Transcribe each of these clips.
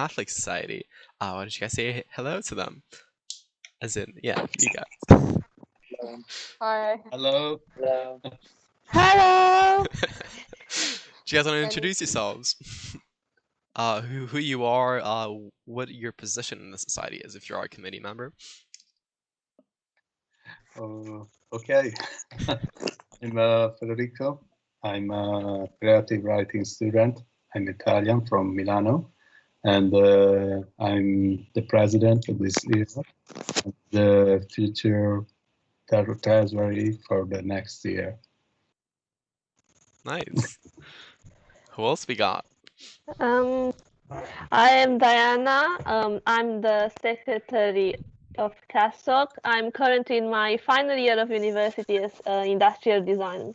Catholic Society. Why don't you guys say hello to them? As in, yeah, you guys. Hi. Hello. Hello. Do you guys want to introduce yourselves? Who you are, what your position in the society is, if you're a committee member. Okay. I'm Federico. I'm a creative writing student. I'm Italian from Milano, and I'm the president of this year, the future treasury for the next year. Nice. Who else we got? I am Diana. I'm the secretary of CASOC. I'm currently in my final year of university as industrial design.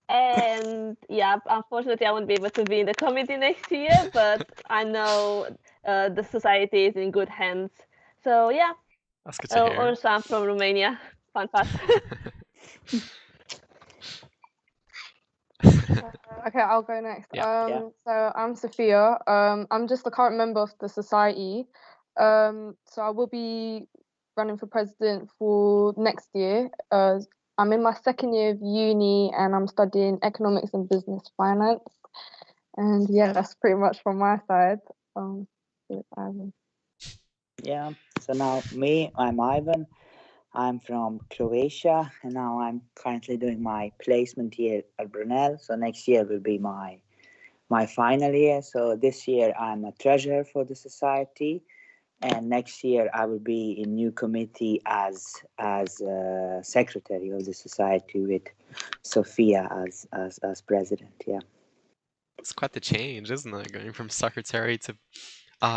And yeah, unfortunately, I won't be able to be in the committee next year, but I know the society is in good hands. So yeah. That's good to hear. Also, I'm from Romania. Fun fact. Okay, I'll go next. Yeah. So I'm Sophia. I'm just the current member of the society. So I will be running for president for next year. I'm in my second year of uni and I'm studying economics and business finance. And yeah, that's pretty much from my side. Yeah, so now I'm Ivan. I'm from Croatia and now I'm currently doing my placement here at Brunel. So next year will be my final year. So this year I'm a treasurer for the society, and next year I will be in new committee as secretary of the society with Sophia as president. Yeah, it's quite the change, isn't it? Going from secretary to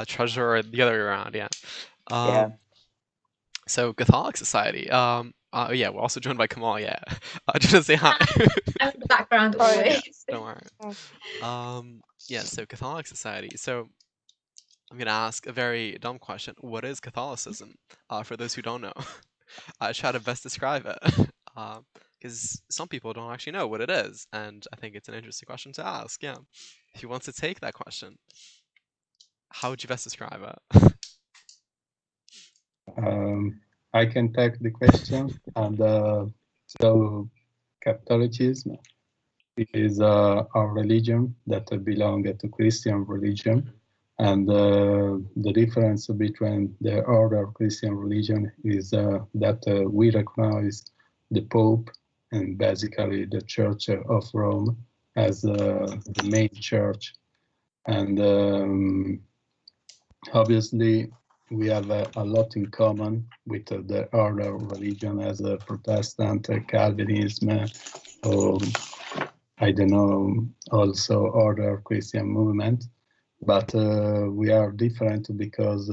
treasurer, the other way around. Yeah. yeah. So Catholic Society. Yeah, we're also joined by Kamal. Yeah, just to say hi. I'm in the background always. Don't worry. Yeah. So Catholic Society. So I'm gonna ask a very dumb question. What is Catholicism? For those who don't know, I try to best describe it. Because some people don't actually know what it is, and I think it's an interesting question to ask. Yeah. If you want to take that question, how would you best describe it? I can take the question. And so Catholicism is our religion that belongs to Christian religion. And the difference between the other Christian religion is that we recognize the Pope and basically the Church of Rome as the main church. And obviously, we have a lot in common with the other religion as a Protestant, Calvinism, or I don't know, also other Christian movement. But we are different because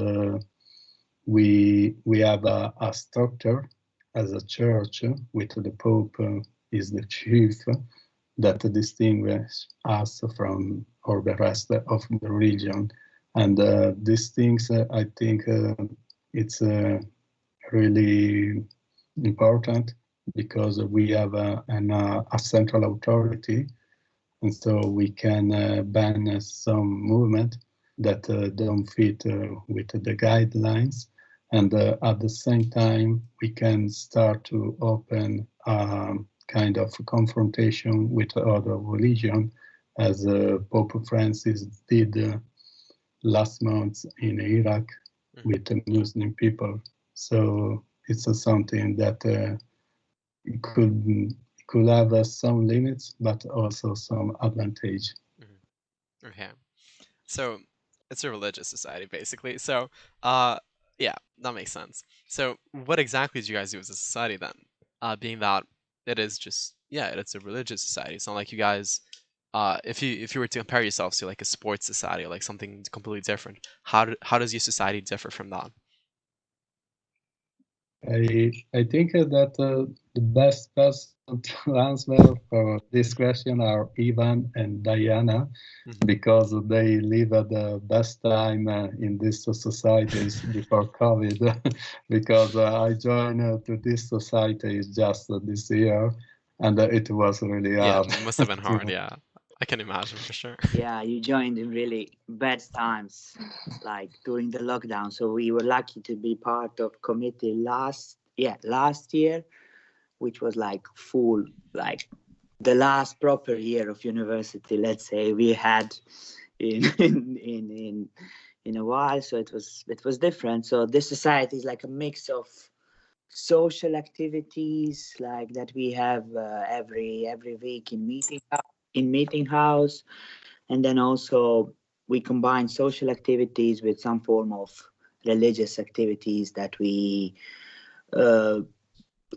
we have a structure as a church with the Pope is the chief that distinguishes us from all the rest of the religion. And these things, I think it's really important because we have a central authority, and so we can ban some movement that don't fit with the guidelines. And at the same time, we can start to open kind of confrontation with other religion, as Pope Francis did last month in Iraq with the Muslim people. So it's something that could have some limits, but also some advantage. Okay, so it's a religious society basically. So yeah, that makes sense. So what exactly do you guys do as a society then? Being that it is just, yeah, it's a religious society. It's not like you guys, if you were to compare yourselves to like a sports society or like something completely different, how does your society differ from that? I think that the best person to answer for this question are Ivan and Diana, because they live at the best time in these societies before COVID. Because I joined to this society just this year, and it was really hard. Yeah, it must have been hard. Yeah. I can imagine for sure. Yeah, you joined in really bad times, like during the lockdown. So we were lucky to be part of committee last year, which was like full, like the last proper year of university. Let's say we had in in a while. So it was different. So this society is like a mix of social activities like that we have every week in meeting house, and then also we combine social activities with some form of religious activities uh,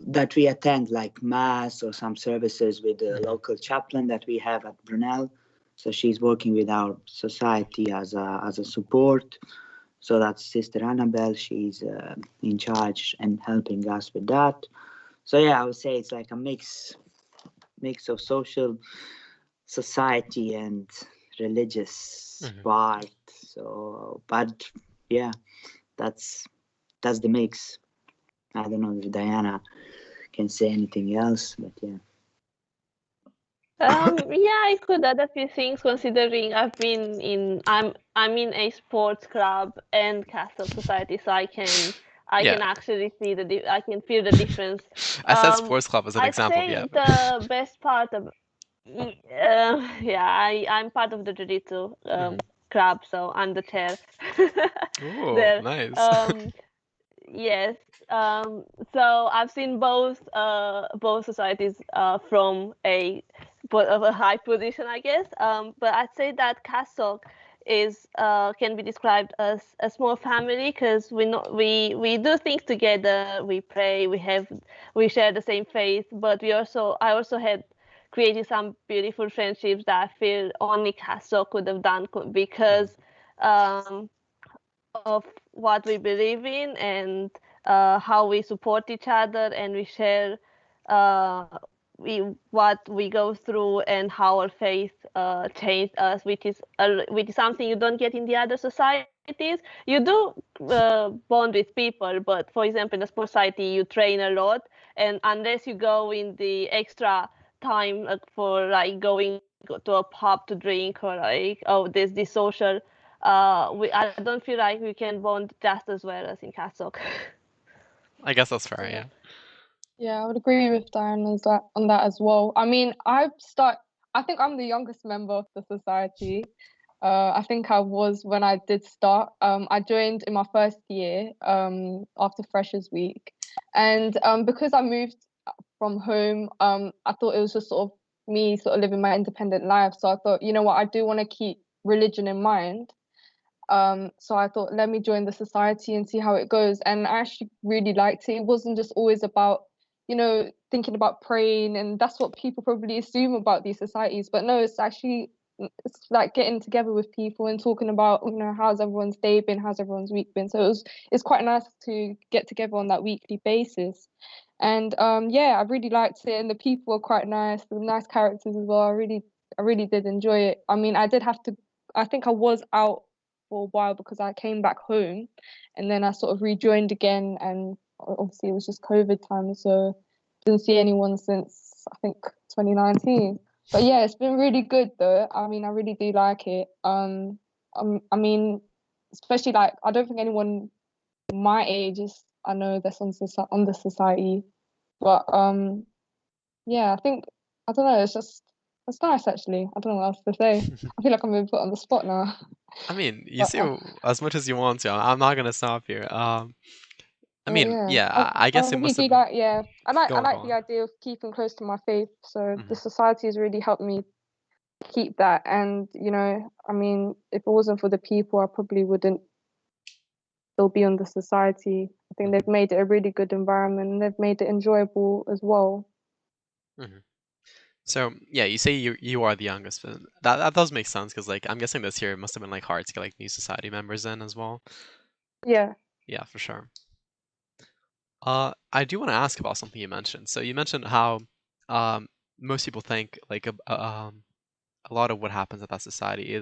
that we attend, like mass or some services with the local chaplain that we have at Brunel. So she's working with our society as a support. So that's Sister Annabelle. She's in charge and helping us with that. So yeah, I would say it's like a mix of social society and religious part. So, but yeah, that's the mix. I don't know if Diana can say anything else, but yeah. Yeah, I could add a few things considering I'm in a sports club and Catholic society, so I can Yeah. actually see I can feel the difference. I said sports club as an I'd example, say yeah. the best part of I'm part of the Jiu-Jitsu club, so I'm the chair Ooh, there. nice. Yes. So I've seen both societies from of a high position, I guess. But I'd say that Catholic is can be described as a small family because we do things together. We pray. We share the same faith. But I also had created some beautiful friendships that I feel only Catholic could have done because. Of what we believe in and how we support each other and we share uh, what we go through and how our faith changed us, which is something you don't get in the other societies. You do bond with people, but for example, in the sports society, you train a lot, and unless you go in the extra time for like going to a pub to drink or like there's this social I don't feel like we can bond just as well as in Catholic. I guess that's fair, yeah. Yeah, I would agree with Diane on that as well. I mean, I think I'm the youngest member of the society. I think I was when I did start. I joined in my first year after Freshers Week, and because I moved from home, I thought it was just sort of me sort of living my independent life. So I thought, you know what, I do want to keep religion in mind. So I thought, let me join the society and see how it goes. And I actually really liked it. It wasn't just always about, thinking about praying, and that's what people probably assume about these societies. But no, it's like getting together with people and talking about, how's everyone's day been, how's everyone's week been. So it's quite nice to get together on that weekly basis. And yeah, I really liked it, and the people were quite nice, the nice characters as well. I really did enjoy it. I mean, I think I was out for a while because I came back home, and then I sort of rejoined again, and obviously it was just COVID time, so didn't see anyone since I think 2019. But yeah, it's been really good though. I mean, I really do like it. I mean, especially like I don't think anyone my age is I know that's on the society, but yeah, I don't know. It's nice actually. I don't know what else to say. I feel like I'm being put on the spot now. I mean, you But say as much as you want to. I'm not gonna stop you. I mean, yeah, yeah, I I guess it really must have do been. like. Yeah, Go I on, go like the on. idea of keeping close to my faith. So the Mhm. society has really helped me keep that. And I mean, if it wasn't for the people, I probably wouldn't still be on the society. I think they've made it a really good environment, and they've made it enjoyable as well. Mhm. So yeah, you say you are the youngest, but that does make sense because like I'm guessing this year it must have been like hard to get like new society members in as well. Yeah. Yeah, for sure. I do want to ask about something you mentioned. So you mentioned how um most people think like a lot of what happens at that society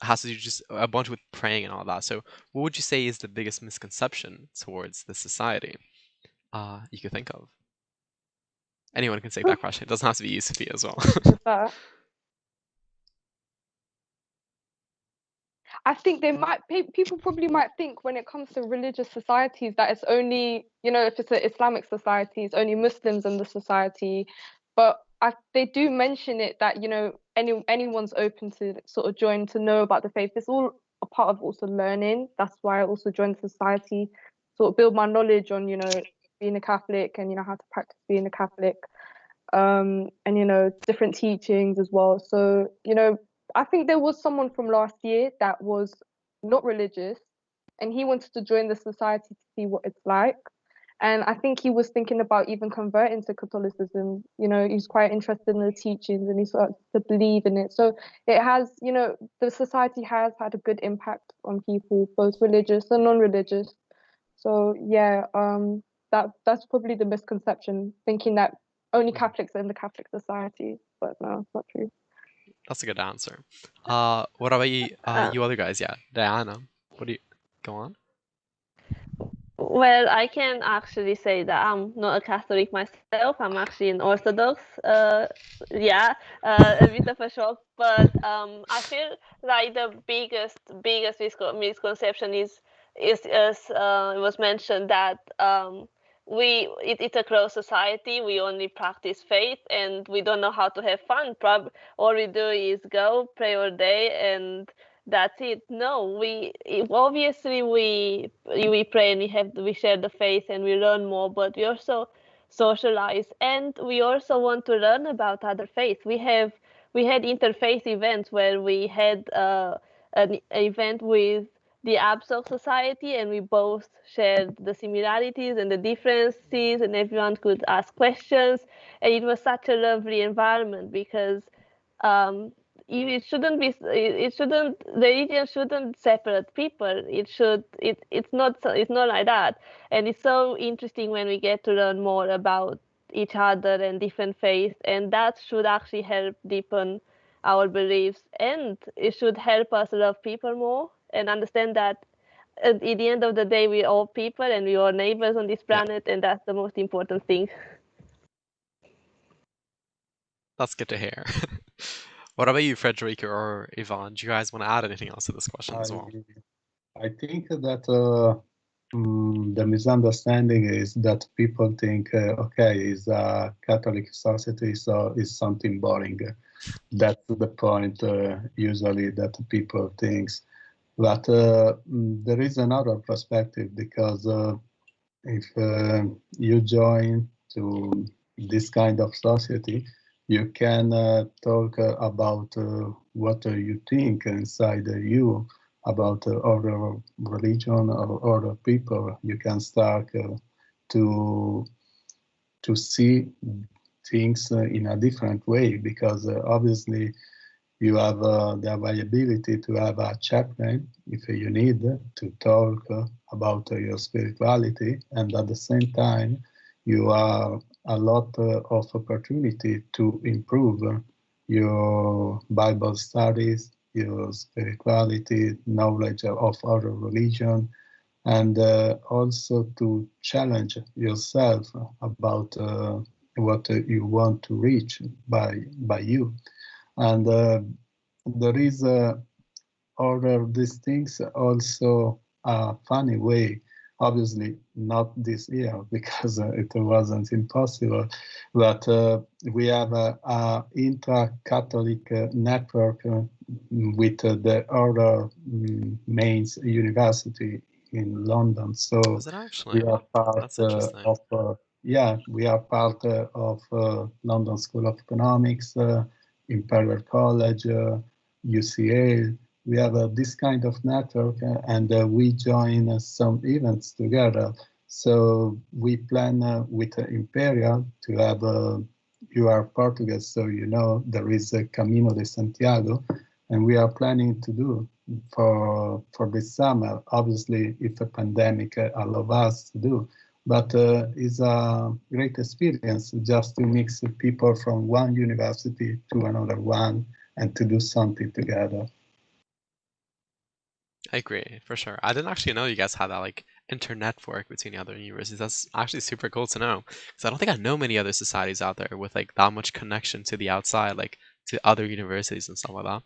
has to do just a bunch with praying and all that. So what would you say is the biggest misconception towards the society you could think of? Anyone can take that question. It doesn't have to be you, Sophia, as well. With that. I think they might people probably might think when it comes to religious societies that it's only, if it's an Islamic society, it's only Muslims in the society. But they do mention it that, anyone's open to sort of join to know about the faith. It's all a part of also learning. That's why I also joined the society, sort of build my knowledge on, being a Catholic and, how to practice being a Catholic. And, different teachings as well. So, I think there was someone from last year that was not religious and he wanted to join the society to see what it's like. And I think he was thinking about even converting to Catholicism. He's quite interested in the teachings and he started to believe in it. So it has, the society has had a good impact on people, both religious and non-religious. So yeah, that's probably the misconception, thinking that only Catholics are in the Catholic society, but no, it's not true. That's a good answer. What about you other guys? Yeah, Diana, what do you go on? Well, I can actually say that I'm not a Catholic myself. I'm actually an Orthodox. Yeah, a bit of a shock, but I feel like the biggest misconception is as it was mentioned that it's a closed society. We only practice faith, and we don't know how to have fun. All we do is go pray all day and that's it. No, obviously we pray and we share the faith and we learn more, but we also socialize and we also want to learn about other faiths. We had interfaith events where we had an event with the Absorb Society and we both shared the similarities and the differences and everyone could ask questions and it was such a lovely environment because religion shouldn't separate people. It's not like that. And it's so interesting when we get to learn more about each other and different faiths, and that should actually help deepen our beliefs, and it should help us love people more and understand that at the end of the day we're all people and we're all neighbors on this planet, and that's the most important thing. That's good to hear. What about you, Frederica or Yvonne? Do you guys want to add anything else to this question as well? I think that the misunderstanding is that people think, okay, is a Catholic society, so is something boring. That's the point usually that people thinks. But there is another perspective because if you join to this kind of society, you can talk about what you think inside you about other religion or other people. You can start to see things in a different way because obviously you have the availability to have a chaplain if you need to talk about your spirituality, and at the same time you have a lot of opportunity to improve your Bible studies, your spirituality, knowledge of other religion, and also to challenge yourself about what you want to reach by you. And there is other these things also a funny way, obviously not this year because it wasn't impossible, but we have a intra-Catholic network with the other main university in London. So is it actually? we are part That's interesting. of we are part of London School of Economics, Imperial College, UCL. We have this kind of network and we join some events together. So we plan with Imperial to have, you are Portuguese, so you know there is a Camino de Santiago, and we are planning to do for this summer, obviously if a pandemic allows us to do. But it's a great experience just to mix people from one university to another one and to do something together. I agree, for sure. I didn't actually know you guys had that like inter-network between the other universities. That's actually super cool to know, because I don't think I know many other societies out there with like that much connection to the outside, like to other universities and stuff like that.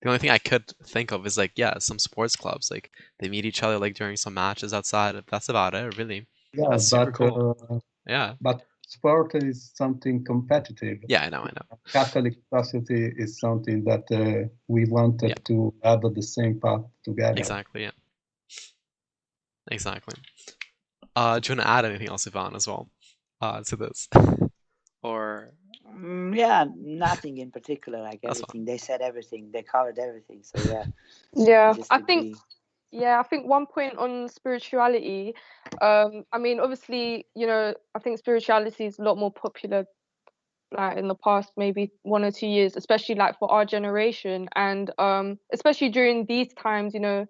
The only thing I could think of is like, yeah, some sports clubs, like they meet each other like during some matches outside. That's about it, really. Yeah, That's super cool. Yeah. But sport is something competitive. Yeah, I know. Catholic Society is something that we wanted to have the same path together. Exactly. Yeah. Exactly. Do you want to add anything else, Ivan, as well, to this? Or yeah, nothing in particular. Like everything, they said everything. They covered everything. So yeah. Yeah, I think. Yeah, I think one point on spirituality. I mean, obviously, you know, I think spirituality is a lot more popular, like in the past maybe 1 or 2 years, especially like for our generation, and especially during these times, you know,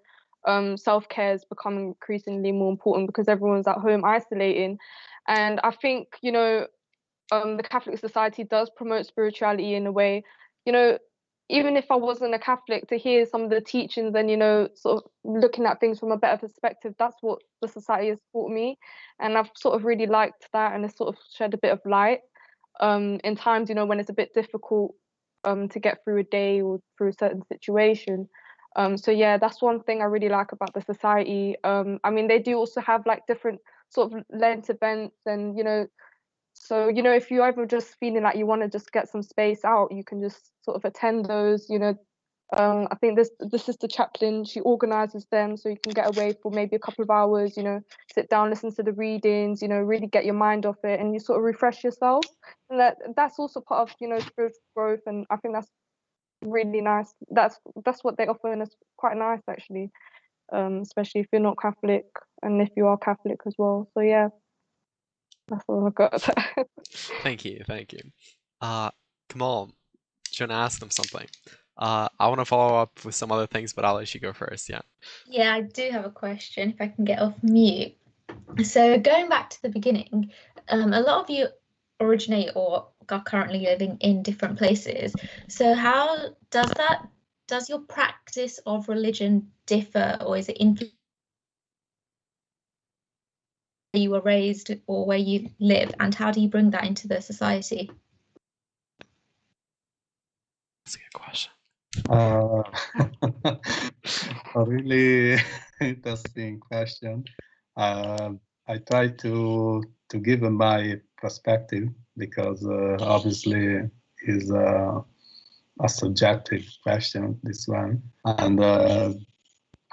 self-care is becoming increasingly more important because everyone's at home isolating, and I think, you know, the Catholic Society does promote spirituality in a way, you know, even if I wasn't a Catholic, to hear some of the teachings and, you know, sort of looking at things from a better perspective, that's what the society has taught me. And I've sort of really liked that, and it's sort of shed a bit of light in times, you know, when it's a bit difficult to get through a day or through a certain situation. So yeah, that's one thing I really like about the society. I mean, they do also have like different sort of Lent events, and, you know, so, you know, if you're ever just feeling like you want to just get some space out, you can just sort of attend those, you know. I think the sister chaplain, she organizes them so you can get away for maybe a couple of hours, you know, sit down, listen to the readings, you know, really get your mind off it, and you sort of refresh yourself. And that's also part of, you know, spiritual growth, and I think that's really nice. That's what they offer, and it's quite nice actually, especially if you're not Catholic and if you are Catholic as well. So yeah. That's all I've got. Thank you. Kamal, do you want to ask them something? I want to follow up with some other things, but I'll let you go first. Yeah. Yeah, I do have a question if I can get off mute. So going back to the beginning, a lot of you originate or are currently living in different places. So how does your practice of religion differ, or is it influenced where you were raised or where you live, and how do you bring that into the society? That's a good question. A really interesting question. I try to give my perspective because obviously is a subjective question, this one, and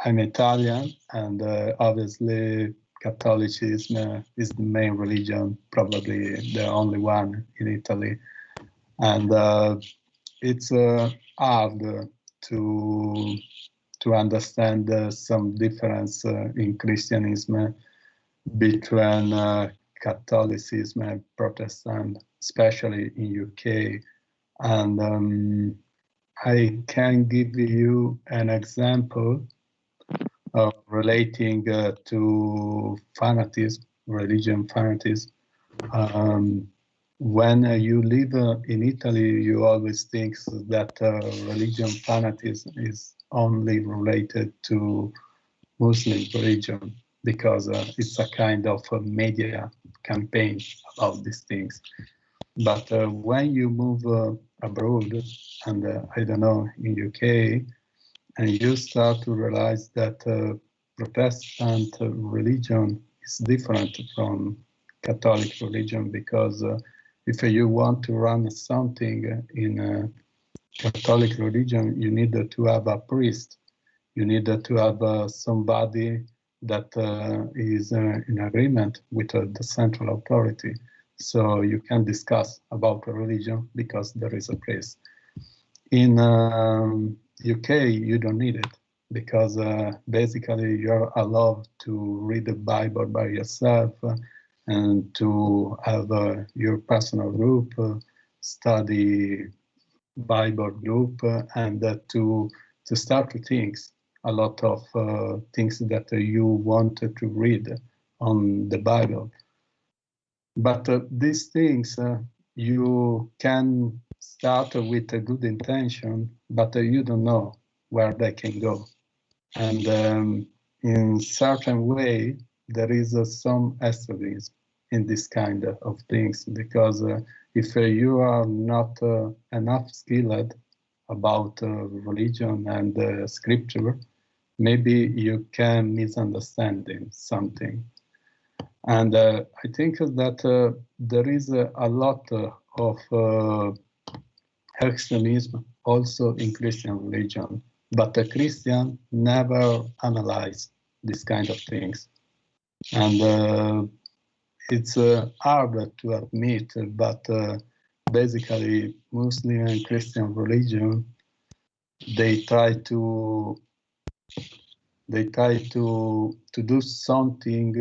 I'm Italian, and obviously Catholicism is the main religion, probably the only one in Italy, and it's hard to understand some difference in Christianism between Catholicism and Protestant, especially in UK. And I can give you an example relating to fanatism, religion fanatism. When you live in Italy, you always think that religion fanatism is only related to Muslim religion because it's a kind of a media campaign about these things. But when you move abroad, and I don't know, in UK, and you start to realize that Protestant religion is different from Catholic religion, because if you want to run something in Catholic religion, you need to have a priest. You need to have somebody that is in agreement with the central authority. So you can discuss about religion because there is a priest. In UK, you don't need it because basically you're allowed to read the Bible by yourself and to have your personal group, study Bible group, and to start to think a lot of things that you wanted to read on the Bible. But these things you can start with a good intention, but you don't know where they can go. And in certain way, there is some extremism in this kind of things, because if you are not enough skilled about religion and scripture, maybe you can misunderstand something. And I think that there is a lot of extremism also in Christian religion, but the Christian never analyze this kind of things. And it's hard to admit, but basically Muslim and Christian religion, they try to do something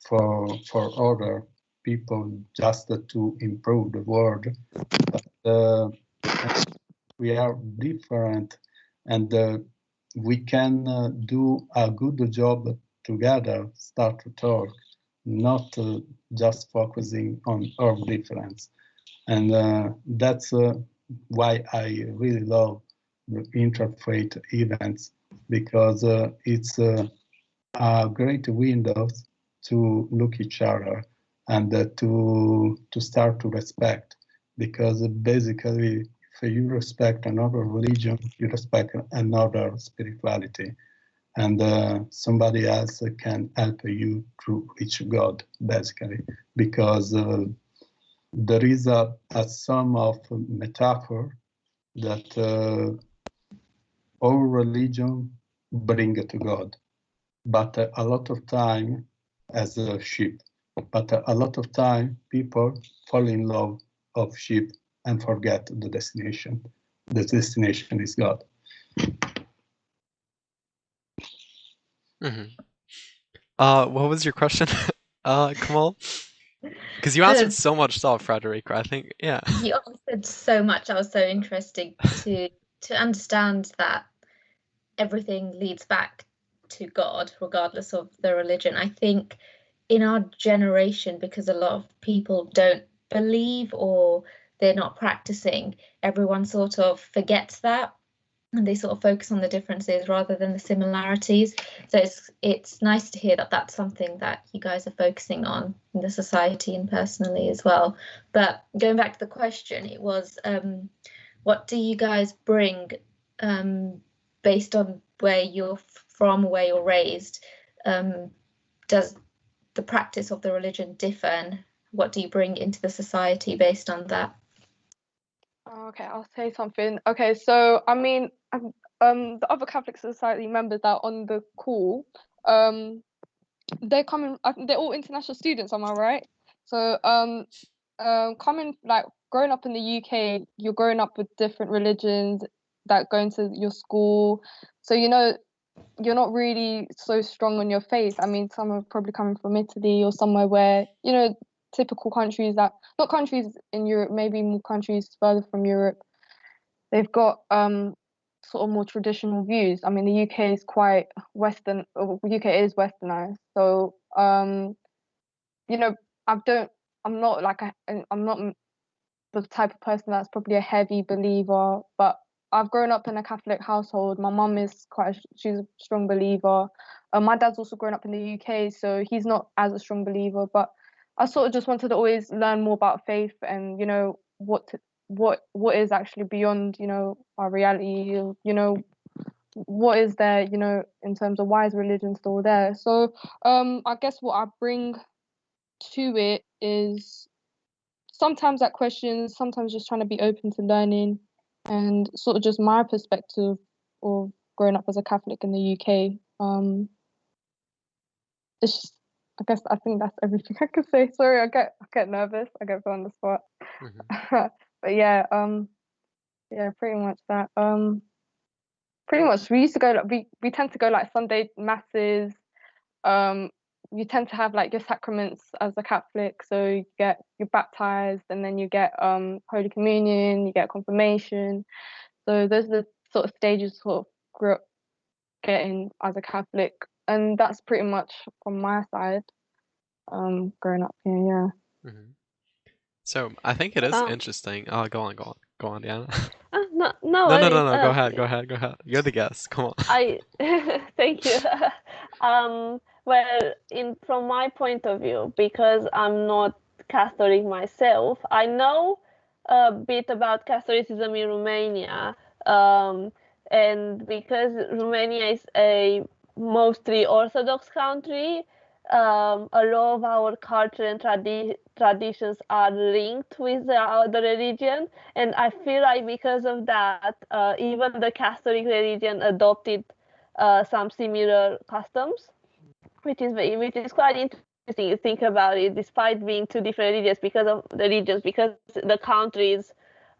for other people just to improve the world. But we are different, and we can do a good job together, start to talk, not just focusing on our difference. And that's why I really love the interfaith events, because it's a great window to look each other and to start to respect, because basically if you respect another religion, you respect another spirituality, and somebody else can help you to reach God, basically, because there is a sum of metaphor that all religion bring to God, but a lot of time as a sheep, but a lot of time people fall in love of sheep and forget the destination. The destination is God. What was your question, Kamal? Because you answered so much stuff, Frederica. I think, yeah. You answered so much. That was so interesting to understand that everything leads back to God, regardless of the religion. I think in our generation, because a lot of people don't believe or they're not practicing, everyone sort of forgets that, and they sort of focus on the differences rather than the similarities. So it's nice to hear that that's something that you guys are focusing on in the society and personally as well. But going back to the question, it was what do you guys bring based on where you're from, where you're raised? Does the practice of the religion differ, and what do you bring into the society based on that? Okay, I'll say something. Okay, so I mean, the other Catholic Society members that are on the call, they're coming. They're all international students. Am I right? So coming, like, growing up in the UK, you're growing up with different religions that go into your school. So you're not really so strong on your faith. I mean, some are probably coming from Italy or somewhere where, typical countries that, not countries in Europe, maybe more countries further from Europe, they've got sort of more traditional views. I mean, the UK is quite Western, or UK is Westernized. So, I'm not the type of person that's probably a heavy believer, but I've grown up in a Catholic household. My mum is she's a strong believer. My dad's also grown up in the UK, so he's not as a strong believer, but I sort of just wanted to always learn more about faith and, what is actually beyond, our reality, what is there, in terms of why is religion still there. So I guess what I bring to it is sometimes that questions, sometimes just trying to be open to learning, and sort of just my perspective of growing up as a Catholic in the UK. It's just, I think that's everything I could say. Sorry, I get nervous. I get put on the spot. But yeah, pretty much that. Pretty much we used to go, we tend to go like Sunday masses. You tend to have like your sacraments as a Catholic, so you're baptized, and then you get Holy Communion, you get confirmation. So those are the sort of stages sort of grew up getting as a Catholic, and that's pretty much from my side. Growing up here, yeah. So I think it is interesting. Oh, go on, Diana. No, No. Go ahead. You're the guest. Come on. Thank you. Well, from my point of view, because I'm not Catholic myself, I know a bit about Catholicism in Romania And because Romania is a mostly Orthodox country, a lot of our culture and traditions are linked with the religion, and I feel like because of that, even the Catholic religion adopted some similar customs, which is quite interesting to think about it. Despite being two different religions, because the country is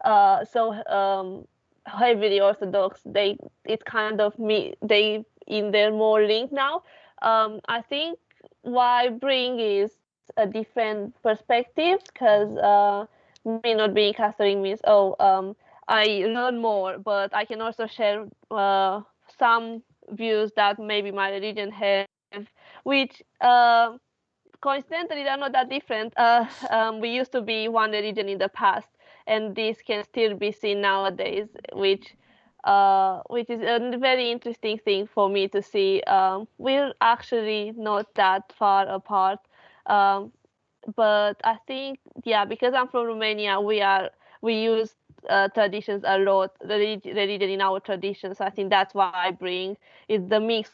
so heavily Orthodox, it kind of they in their more link now. I think why bring is a different perspective, because me not being Catholic means I learn more, but I can also share some views that maybe my religion have, which coincidentally they're not that different. We used to be one religion in the past, and this can still be seen nowadays, which is a very interesting thing for me to see. We're actually not that far apart, um, but I think, yeah, because I'm from Romania, we use traditions a lot, religion in our traditions. So I think that's why I bring is the mix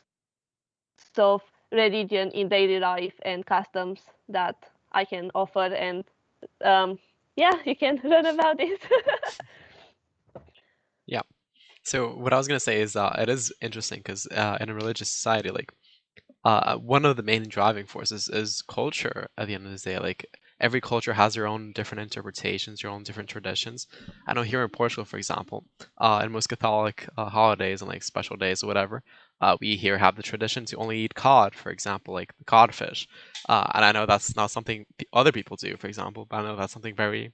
of religion in daily life and customs that I can offer, and yeah, you can learn about this. Yeah. So what I was gonna say is it is interesting because in a religious society, like one of the main driving forces is culture at the end of the day. Like every culture has their own different interpretations, their own different traditions. I know here in Portugal, for example, in most Catholic holidays and like special days or whatever, we here have the tradition to only eat cod, for example, like the codfish. And I know that's not something other people do, for example, but I know that's something very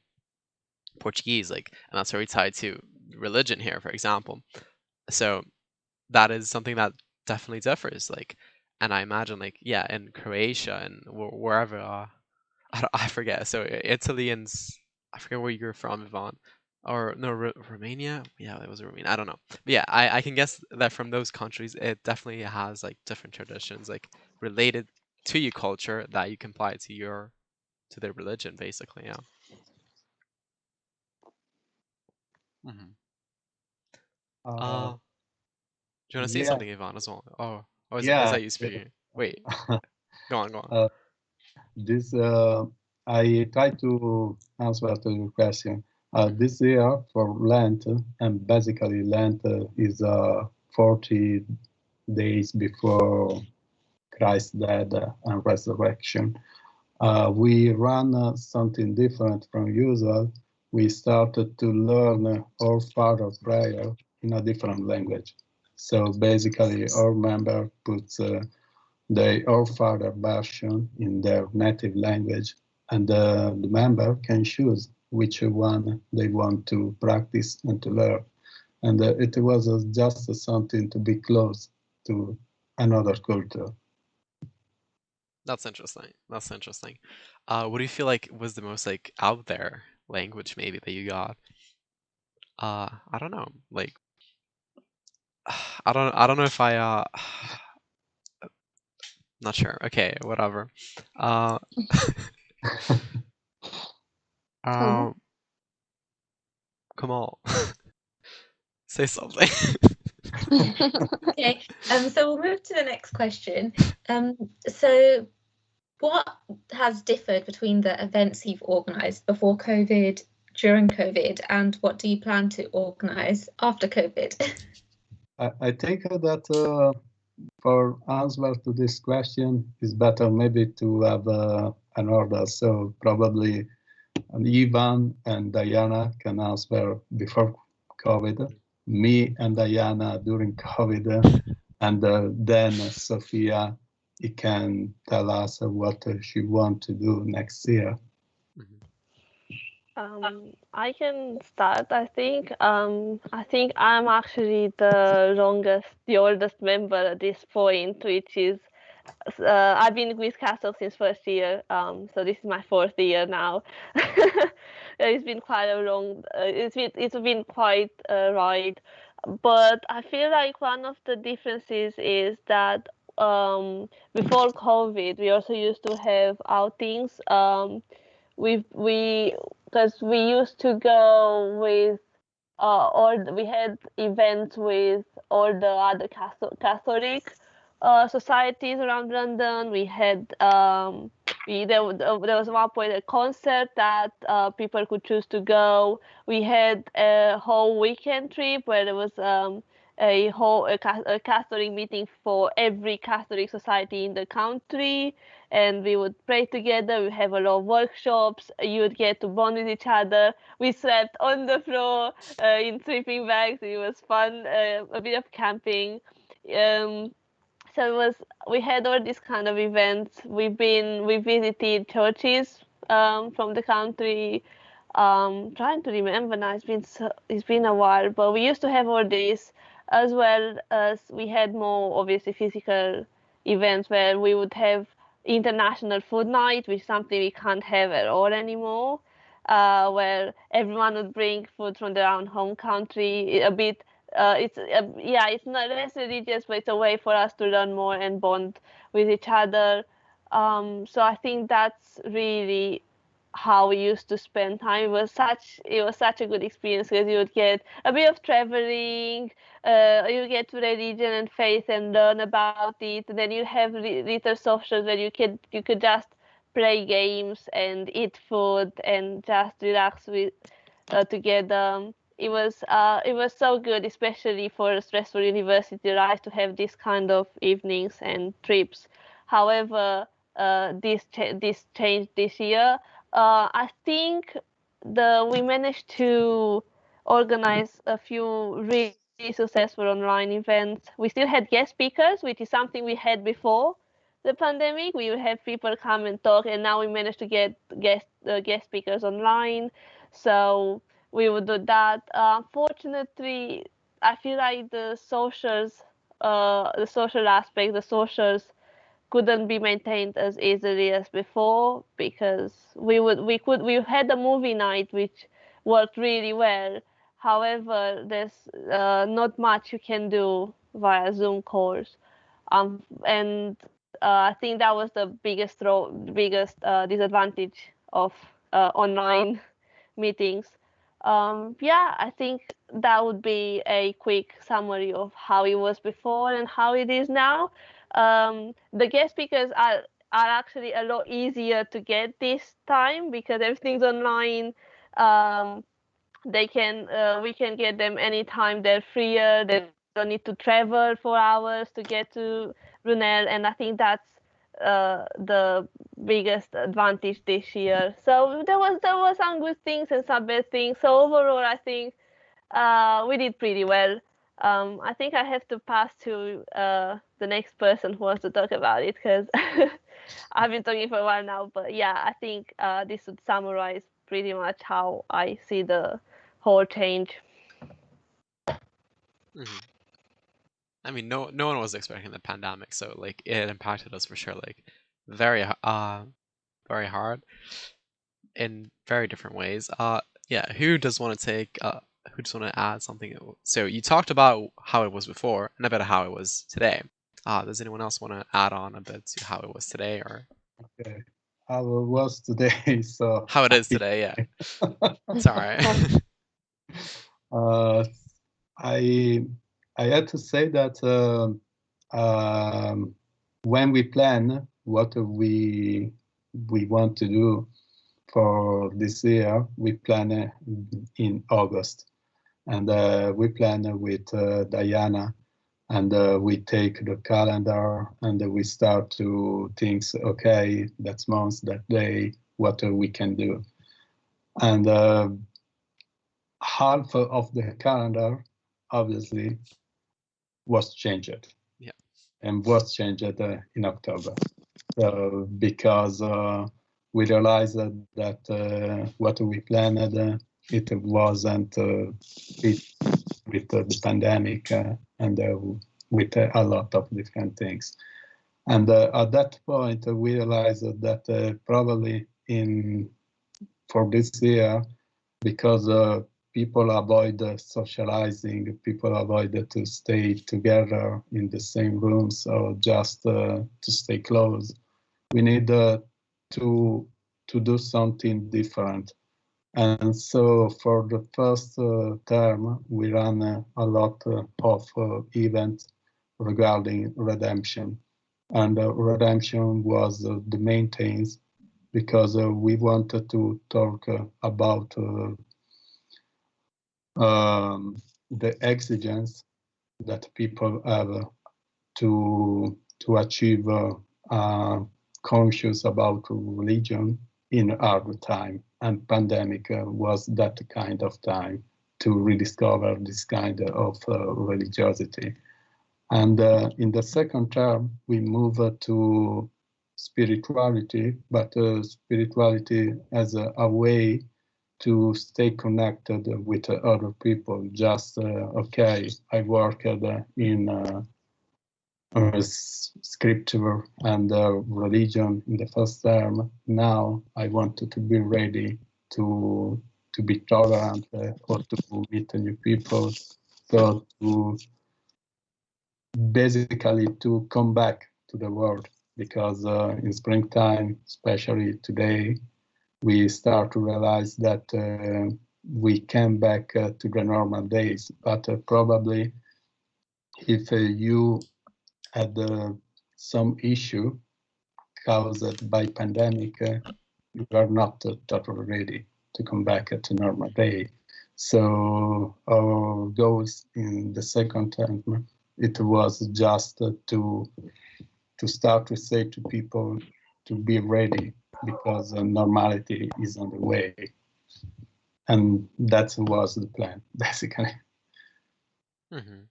Portuguese, like, and that's very tied to religion here, for example. So that is something that definitely differs. Like, and I imagine, like, yeah, in Croatia and wherever, I forget. So Italy and I forget where you're from, Ivan, or no, Romania. Yeah, it was Romania. I don't know. But yeah, I can guess that from those countries, it definitely has like different traditions, like related to your culture that you can apply to their religion, basically. Yeah. Hmm. Uh, Do you want to say yeah, something, Ivan, as well? Oh, is yeah. that you speaking? Wait, go on, go on. Uh, this I try to answer to your question. This year for Lent, and basically Lent is 40 days before Christ's death and resurrection. We run something different from usual. We started to learn our Father prayer in a different language. So basically, our member puts the Our Father version in their native language, and the member can choose which one they want to practice and to learn. And it was just something to be close to another culture. That's interesting. That's interesting. What do you feel like was the most like out there language maybe that you got? I don't know. Like, I don't know if not sure. Okay, whatever. Uh, Oh, um, come on, say something. Okay, so we'll move to the next question. So what has differed between the events you've organised before COVID, during COVID, and what do you plan to organise after COVID? I think that for answer to this question is better maybe to have an order. So probably Ivan and Diana can answer before COVID, me and Diana during COVID, and then Sophia he can tell us what she want to do next year. Mhm. I can start. I think I'm actually the oldest member at this point, which is I've been with Castle since first year. So this is my fourth year now. It's been quite a long. It's been quite a ride, but I feel like one of the differences is that before COVID, we also used to have outings. We because we used to go with we had events with all the other Catholic societies around London. We had there was one point a concert that people could choose to go. We had a whole weekend trip where there was a Catholic meeting for every Catholic society in the country, and we would pray together. We have a lot of workshops. You would get to bond with each other. We slept on the floor in sleeping bags. It was fun. A bit of camping. So we had all these kind of events. We visited churches from the country. Trying to remember now, it's been a while, but we used to have all these, as well as we had more obviously physical events where we would have international food night, which is something we can't have at all anymore. Where everyone would bring food from their own home country, a bit it's not less religious, but it's a way for us to learn more and bond with each other. So I think that's really how we used to spend time. It was such a good experience because you would get a bit of traveling, you get to religion and faith and learn about it. And then you have little socials where you could just play games and eat food and just relax with together. It was so good, especially for a stressful university life, to have this kind of evenings and trips. However, this changed this year. I think we managed to organize a few really successful online events. We still had guest speakers, which is something we had before the pandemic. We would have people come and talk, and now we managed to get guest speakers online. So we would do that. Unfortunately, I feel like the social aspect, the socials couldn't be maintained as easily as before, because we had a movie night which worked really well. However, there's not much you can do via Zoom calls, and I think that was the biggest disadvantage of online meetings. Yeah, I think that would be a quick summary of how it was before and how it is now. The guest speakers are actually a lot easier to get this time because everything's online. Um, we can get them anytime. They're freer. They don't need to travel for hours to get to Brunel, and I think that's the biggest advantage this year. So there was some good things and some bad things. So overall, I think we did pretty well. I think I have to pass to the next person who wants to talk about it, because I've been talking for a while now. But yeah, I think this would summarize pretty much how I see the whole change. Mhm. I mean, no one was expecting the pandemic, so like it impacted us for sure, like very very hard in very different ways. Yeah, who does want to take who just want to add something? So you talked about how it was before and about how it was today. Does anyone else want to add on a bit to how it was today, or Okay. How it was today, so how it is today? Yeah, sorry. I had to say that when we plan what we want to do for this year, we plan in August, and we plan with Diana, and we take the calendar and we start to think, okay, that's month, that day, what we can do, and half of the calendar obviously was changed. Yeah. And was changed in October. So because we realized that what we planned, it wasn't fit with the pandemic and with a lot of different things. And at that point, we realized that probably for this year, because people avoid socializing, people avoid to stay together in the same rooms or just to stay close. We need to do something different. And so for the first term, we ran a lot of events regarding redemption. And redemption was the main things because we wanted to talk about the exigence that people have to achieve conscious about religion in hard time, and pandemic was that kind of time to rediscover this kind of religiosity. And in the second term, we move to spirituality, but spirituality as a way to stay connected with other people. Just, okay, I worked in scripture and religion in the first term. Now I wanted to be ready to be tolerant or to meet new people. So to basically to come back to the world, because in springtime, especially today, we start to realize that we came back to the normal days. But probably if you had some issue caused by pandemic, you are not totally ready to come back to normal day. So our goals in the second term, it was just to start to say to people to be ready, because normality is on the way. And that was the plan, basically. Mm-hmm.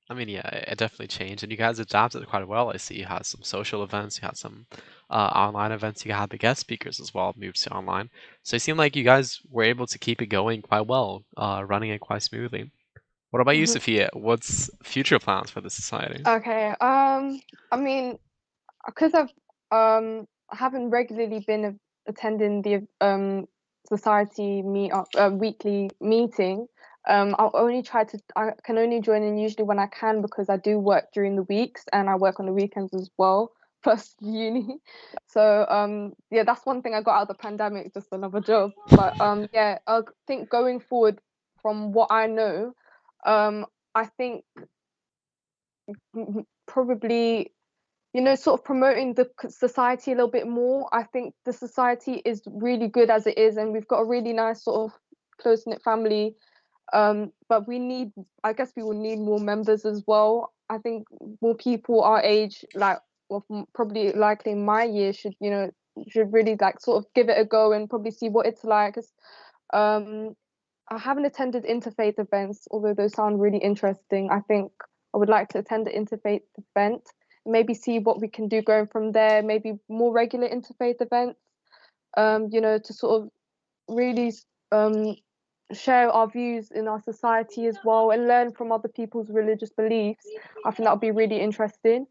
I mean, yeah, it definitely changed, and you guys adapted quite well. I see you had some social events, you had some online events, you had the guest speakers as well moved to online. So it seemed like you guys were able to keep it going quite well, running it quite smoothly. What about you, Sophia? What's future plans for the society? Okay. I mean, because I haven't regularly been attending the society weekly meeting. I can only join in usually when I can, because I do work during the weeks and I work on the weekends as well, plus uni. So yeah, that's one thing I got out of the pandemic, just another job. But yeah, I think going forward, from what I know, I think probably, sort of promoting the society a little bit more. I think the society is really good as it is, and we've got a really nice sort of close knit family. But I guess we will need more members as well. I think more people our age, like, well, probably likely in my year, should really like sort of give it a go and probably see what it's like. 'Cause, I haven't attended interfaith events, although those sound really interesting. I think I would like to attend an interfaith event, maybe see what we can do going from there, maybe more regular interfaith events, to sort of really share our views in our society as well and learn from other people's religious beliefs. I think that would be really interesting.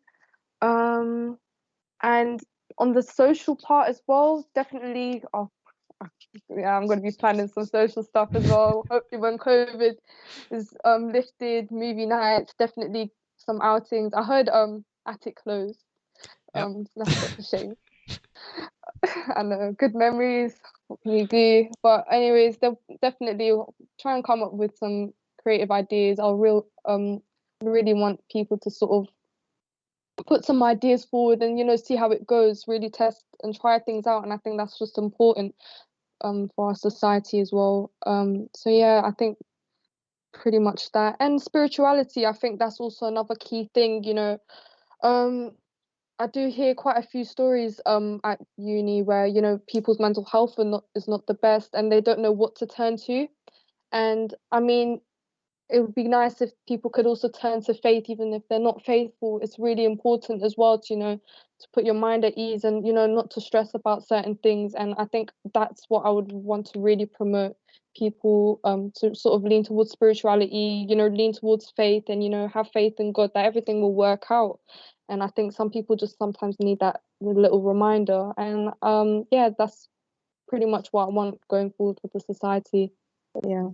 And on the social part as well, definitely, yeah, I'm going to be planning some social stuff as well. Hopefully, when COVID is lifted, movie nights, definitely some outings. I heard Attic closed. Yep. That's such a shame. I know, good memories. What can you do? But anyways, they'll definitely try and come up with some creative ideas. Really want people to sort of put some ideas forward and see how it goes. Really test and try things out, and I think that's just important for our society as well. So yeah, I think pretty much that. And spirituality, I think that's also another key thing. Um, I do hear quite a few stories at uni where people's mental health is not the best and they don't know what to turn to. And I mean, it would be nice if people could also turn to faith even if they're not faithful. It's really important as well to to put your mind at ease and not to stress about certain things. And I think that's what I would want to really promote, people to sort of lean towards spirituality, lean towards faith, and have faith in God that everything will work out. And I think some people just sometimes need that little reminder. And yeah, that's pretty much what I want going forward with the society. But yeah.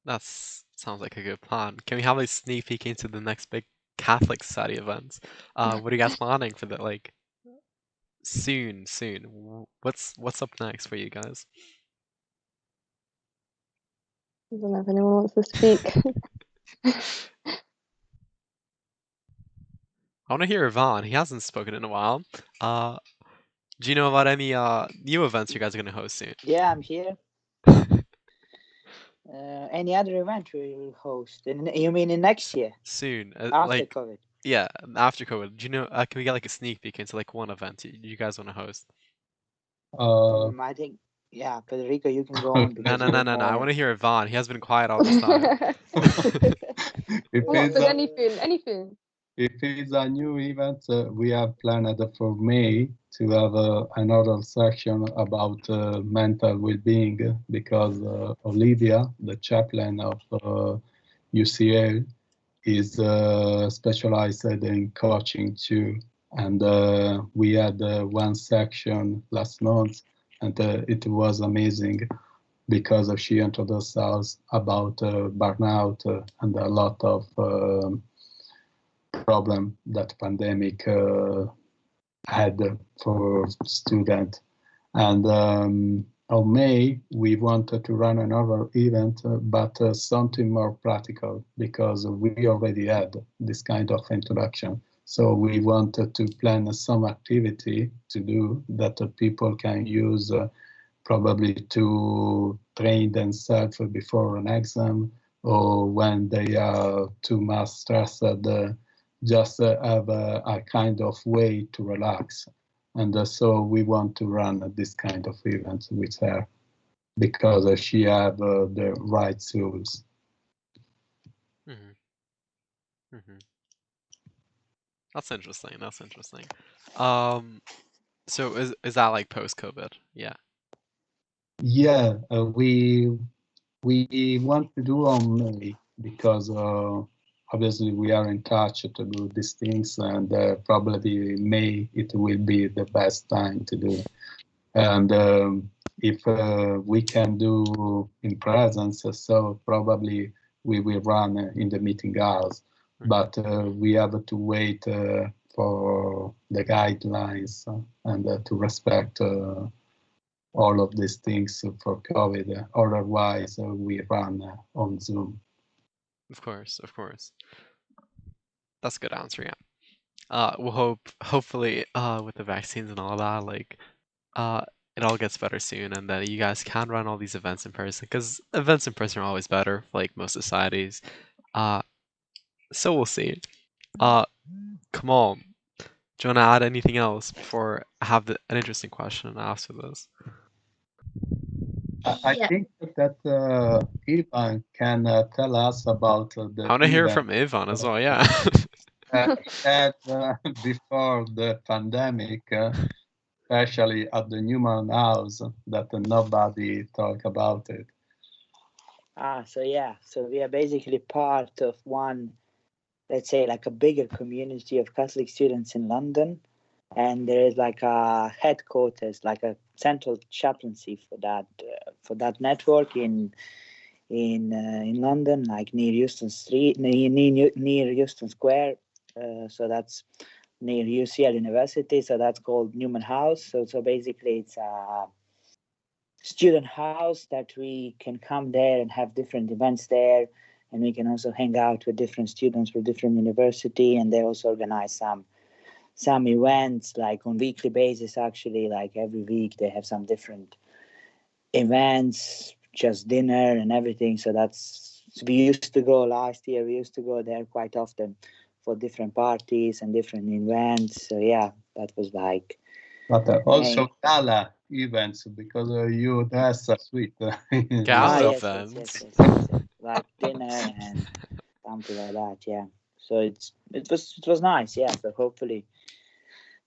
That sounds like a good plan. Can we have a sneak peek into the next big Catholic Society events? What are you guys planning for that? Like soon. What's up next for you guys? I don't know if anyone wants to speak. I want to hear Ivan. He hasn't spoken in a while. Do you know about any new events you guys are gonna host soon? Yeah, I'm here. Any other event we will host? You mean in next year Soon, after like COVID? yeah, after COVID. Do you know? Can we get like a sneak peek into like one event you guys want to host? I think yeah, Federico, you can go on No, because no, you're no, no, no. I more. want to hear Ivan. He has been quiet all this time. If What, it's with a, anything? if it's a new event, we have planned for May to have another section about mental well-being because Olivia, the chaplain of UCL, is specialized in coaching too. And we had one section last month, and it was amazing because she introduced us about burnout and a lot of problem that pandemic had for students. And on May, we wanted to run another event, but something more practical because we already had this kind of introduction. So we wanted to plan some activity to do that people can use probably to train themselves before an exam or when they are too much stressed, just have a kind of way to relax. And so we want to run this kind of event with her because she have the right tools. Mm-hmm. Mm-hmm. That's interesting. That's interesting. So is that like post-COVID? Yeah. Yeah, we want to do on May because obviously we are in touch to do these things, and probably May it will be the best time to do. And if we can do in presence, so probably we will run in the meeting house, but we have to wait for the guidelines and to respect all of these things for COVID. Otherwise, we run on Zoom. Of course, of course. That's a good answer, yeah. We'll hopefully, with the vaccines and all that, like, it all gets better soon, and that you guys can run all these events in person, because events in person are always better, like most societies. So we'll see. Kamal, do you want to add anything else before I have an interesting question after this? I Yeah. think that Ivan can tell us about the I want to hear event from Ivan as well, yeah. had before the pandemic, especially at the Newman House, that nobody talk about it. So we are basically part of one, let's say, like a bigger community of Catholic students in London, and there is like a headquarters, like a central chaplaincy for that network in London, like near Euston Street, near Euston Square. So that's near UCL University. So that's called Newman House. So basically, it's a student house that we can come there and have different events there, and we can also hang out with different students from different university, and they also organize some events like on weekly basis. Actually, like every week they have some different events, just dinner and everything. So we used to go last year. We used to go there quite often for different parties and different events. So yeah, that was like. But also gala events because you that's a sweet. Gala yes, events. like dinner and something like that. Yeah. So it was nice. Yeah. So hopefully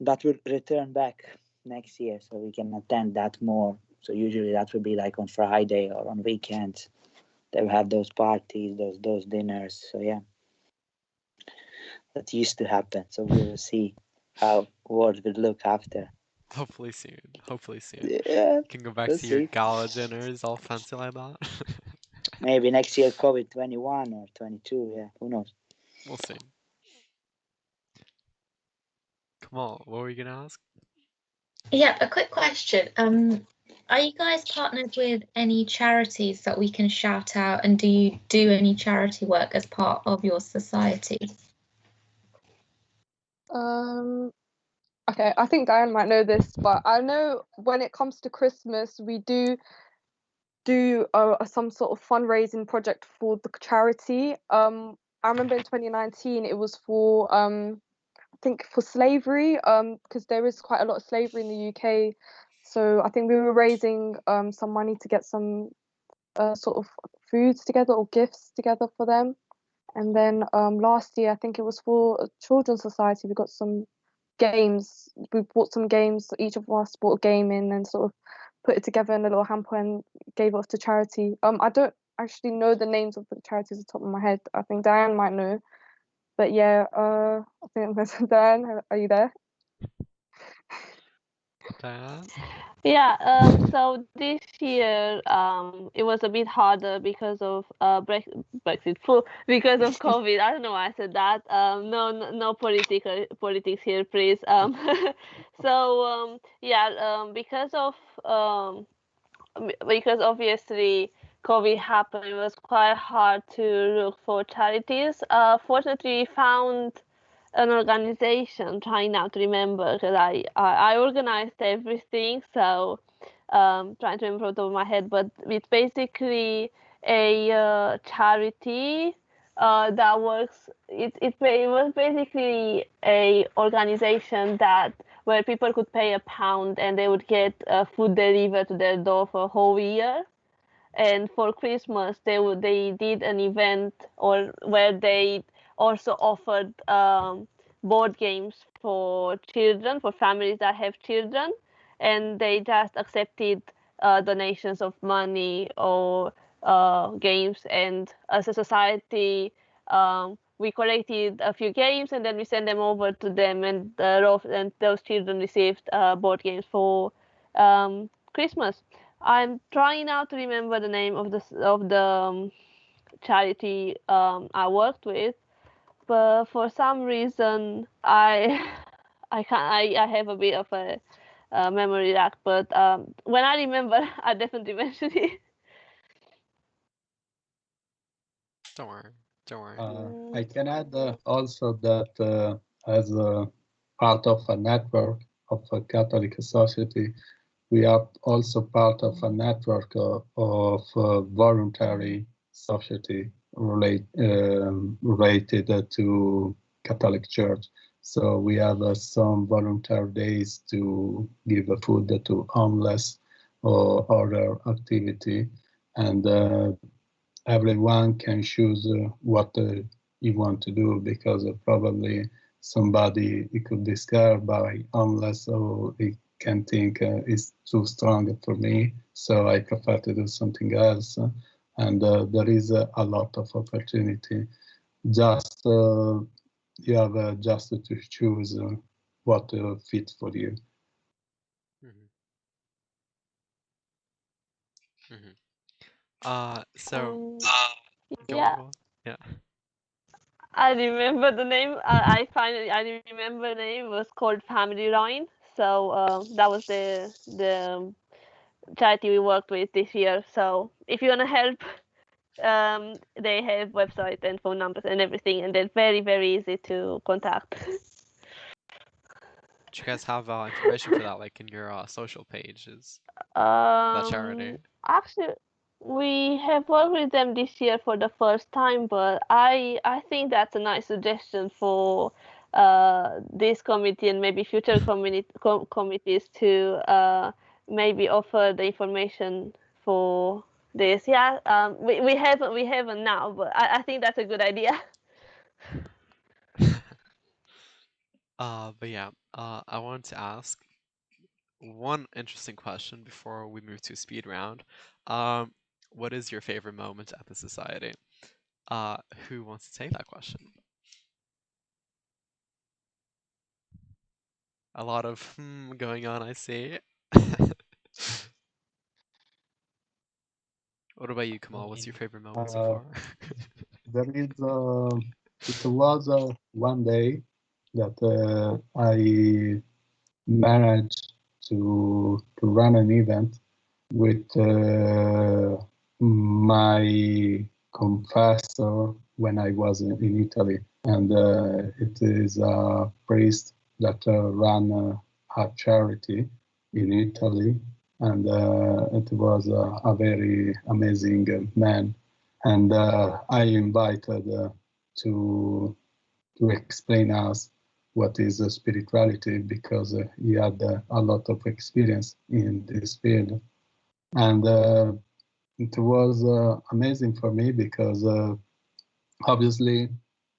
that will return back next year so we can attend that more. So usually that would be like on Friday or on weekends. They will have those parties, those dinners. So yeah, that used to happen. So we will see how world will look after. Hopefully soon. Hopefully soon. Yeah, You can go back we'll to your see. gala dinners all fancy like that. Maybe next year, COVID 21 or 22. Yeah, who knows? We'll see. Come on, what were you gonna ask? Yeah, a quick question. Are you guys partnered with any charities that we can shout out, and do you do any charity work as part of your society? Okay, I think Diane might know this, but I know when it comes to Christmas, we do some sort of fundraising project for the charity. I remember in 2019 it was for I think for slavery, because there is quite a lot of slavery in the UK. So I think we were raising some money to get some sort of foods together or gifts together for them. And then last year, I think it was for a children's society. We got some games. We bought some games. So each of us bought a game in and sort of put it together in a little hamper and gave it off to charity. I don't actually know the names of the charities off the top of my head. I think Diane might know. But yeah, I think I'm going to Diane. Are you there? Diane? Yeah, so this year it was a bit harder because of Brexit, because of COVID. I don't know why I said that. No politics here, please. So yeah, because obviously COVID happened, it was quite hard to look for charities. Fortunately, we found an organization. Trying now to remember because I organized everything, so trying to remember off the top of my head, but it's basically a charity that works. It was basically a organization that where people could pay £1 and they would get food delivered to their door for a whole year. And for Christmas, they did an event or where they also offered board games for children, for families that have children, and they just accepted donations of money or games. And as a society, we collected a few games and then we sent them over to them, and those children received board games for Christmas. I'm trying now to remember the name of the charity I worked with, but for some reason I can't. I have a bit of a memory lack, but when I remember, I definitely mention it. Don't worry. Don't worry. I can add also that as a part of a network of a Catholic Society, we are also part of a network of voluntary society related to Catholic Church. So we have some volunteer days to give food to homeless or other activity, and everyone can choose what you want to do, because probably somebody it could be scared by homeless, or it can think it's too strong for me, so I prefer to do something else. And there is a lot of opportunity. Just you have just to choose what fits for you. Mm-hmm. Mm-hmm. So go on, Yeah, go on. Yeah. I remember the name. I remember the name was called Family Line. So that was the charity we worked with this year. So if you wanna help, they have website and phone numbers and everything, and they're very easy to contact. Do you guys have information for that, like in your social pages? That charity. Actually, we have worked with them this year for the first time, but I think that's a nice suggestion for this committee and maybe future committees to maybe offer the information for this. Yeah, we haven't now, but I think that's a good idea. But yeah, I wanted to ask one interesting question before we move to a speed round. What is your favorite moment at the society? Who wants to take that question? A lot of going on, I see. What about you, Kamal? What's your favorite moment so far? There is it was one day that I managed to run an event with my confessor when I was in Italy, and it is a priest that ran a charity in Italy, and it was a very amazing man, and I invited to explain us what is spirituality, because he had a lot of experience in this field, and it was amazing for me because obviously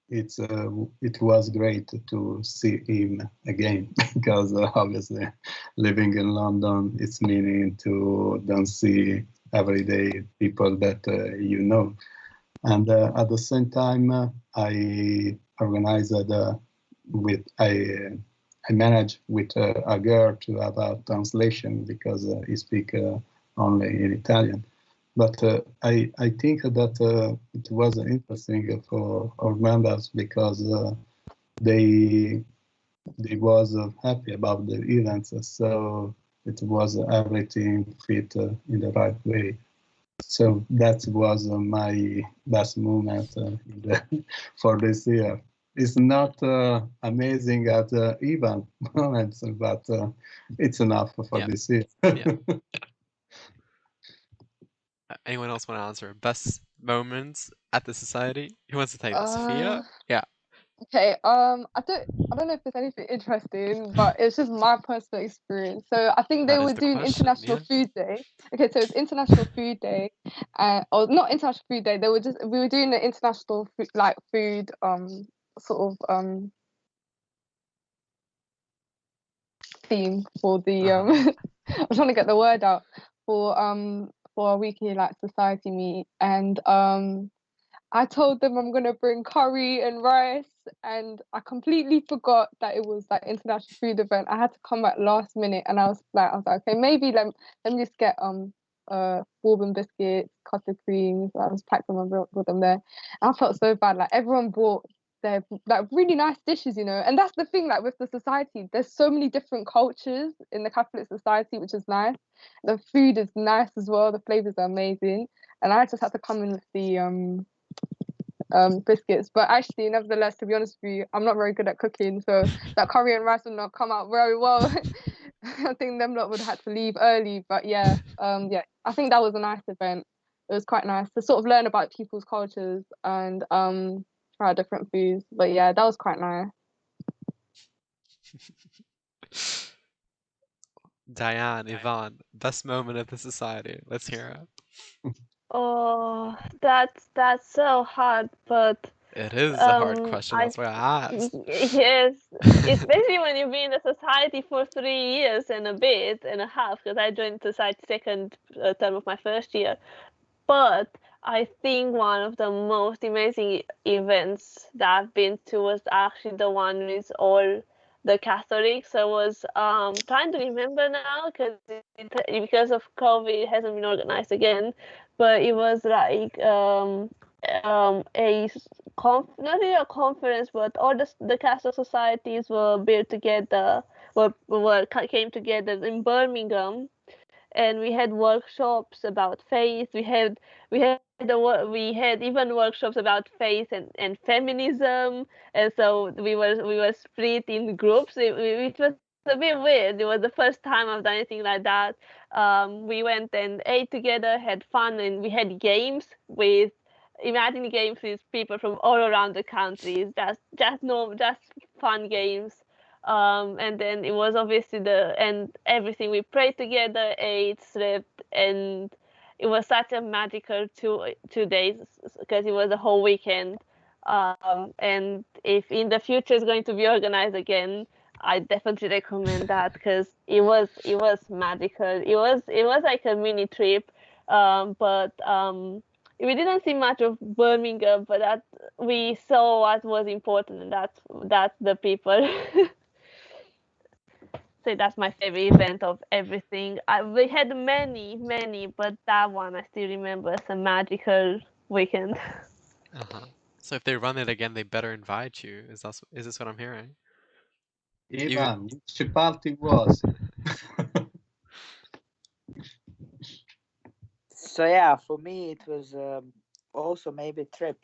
it was great to see him again because obviously living in London, it's meaning to don't see everyday people that you know. And at the same time, I organized I managed with a girl to have a translation because he speaks only in Italian. But I think that it was interesting for our members because they was happy about the events, so it was everything fit in the right way. So that was my best moment for this year. It's not amazing at event moments, but it's enough for this year. Anyone else want to answer? Best moments at the society? Who wants to take this? Sophia? Yeah. Okay. I don't know if there's anything interesting, but it's just my personal experience. So I think they That is were the doing question, International yeah. Food Day. Okay, so it's International Food Day, or not International Food Day. We were doing the international food sort of theme for the I'm trying to get the word out for a weekly society meet, and I told them I'm gonna bring curry and rice, and I completely forgot that it was international food event. I had to come back last minute, and I was like, okay, maybe let me just get bourbon biscuits, custard creams. I was packed with them there. And I felt so bad. Everyone brought their really nice dishes, and that's the thing. With the society, there's so many different cultures in the Catholic Society, which is nice. The food is nice as well. The flavors are amazing, and I just had to come in with the biscuits. But actually, nevertheless, to be honest with you, I'm not very good at cooking, so that curry and rice would not come out very well. I think them lot would have had to leave early. But yeah, I think that was a nice event. It was quite nice to sort of learn about people's cultures and try different foods. But yeah, that was quite nice. Diane, Yvonne, best moment of the society. Let's hear it. Oh, that's so hard, but It is a hard question. That's why I asked. Yes, especially when you've been in the society for 3 years and a bit and a half, because I joined society second term of my first year. But I think one of the most amazing events that I've been to was actually the one with all the Catholics. I was trying to remember now because of COVID, it hasn't been organized again. But it was not really a conference, but all the Catholic societies were built together, came together in Birmingham, and we had workshops about faith. We had even workshops about faith and feminism, and so we were split in groups. It was a bit weird. It was the first time I've done anything like that. We went and ate together, had fun, and we had games with. Imagine games with people from all around the country. Just fun games. And then it was obviously everything. We prayed together, ate, slept, and it was such a magical 2 days because it was a whole weekend. And if in the future it's going to be organized again, I definitely recommend that because it was magical. It was like a mini trip, but we didn't see much of Birmingham, but that we saw what was important, and that's the people. So that's my favorite event of everything. We had many, but that one I still remember as a magical weekend. So if they run it again, they better invite you. Is this what I'm hearing? Ivan, which party was? So yeah, for me it was also maybe a trip.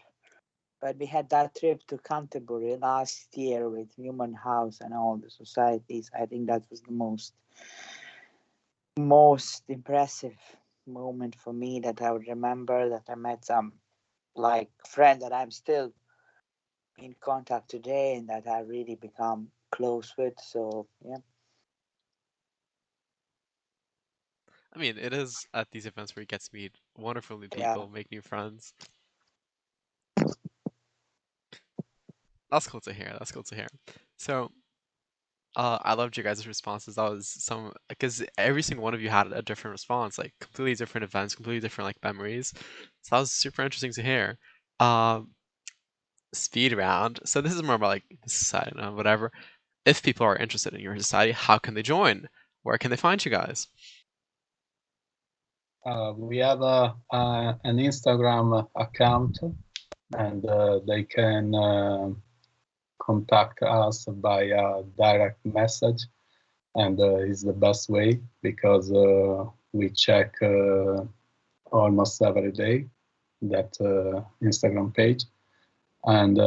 But we had that trip to Canterbury last year with Human House and all the societies. I think that was the most impressive moment for me that I would remember, that I met some like friend that I'm still in contact today and that I really become close with. So yeah. I mean, it is at these events where you get to meet wonderful new Yeah. people, make new friends. That's cool to hear. That's cool to hear. So, I loved your guys' responses. That was some, because every single one of you had a different response, like completely different events, completely different like memories. So that was super interesting to hear. Speed round. So this is more about like the society and whatever. If people are interested in your society, how can they join? Where can they find you guys? We have an Instagram account, and they can contact us by direct message, and it's the best way because we check almost every day that Instagram page, and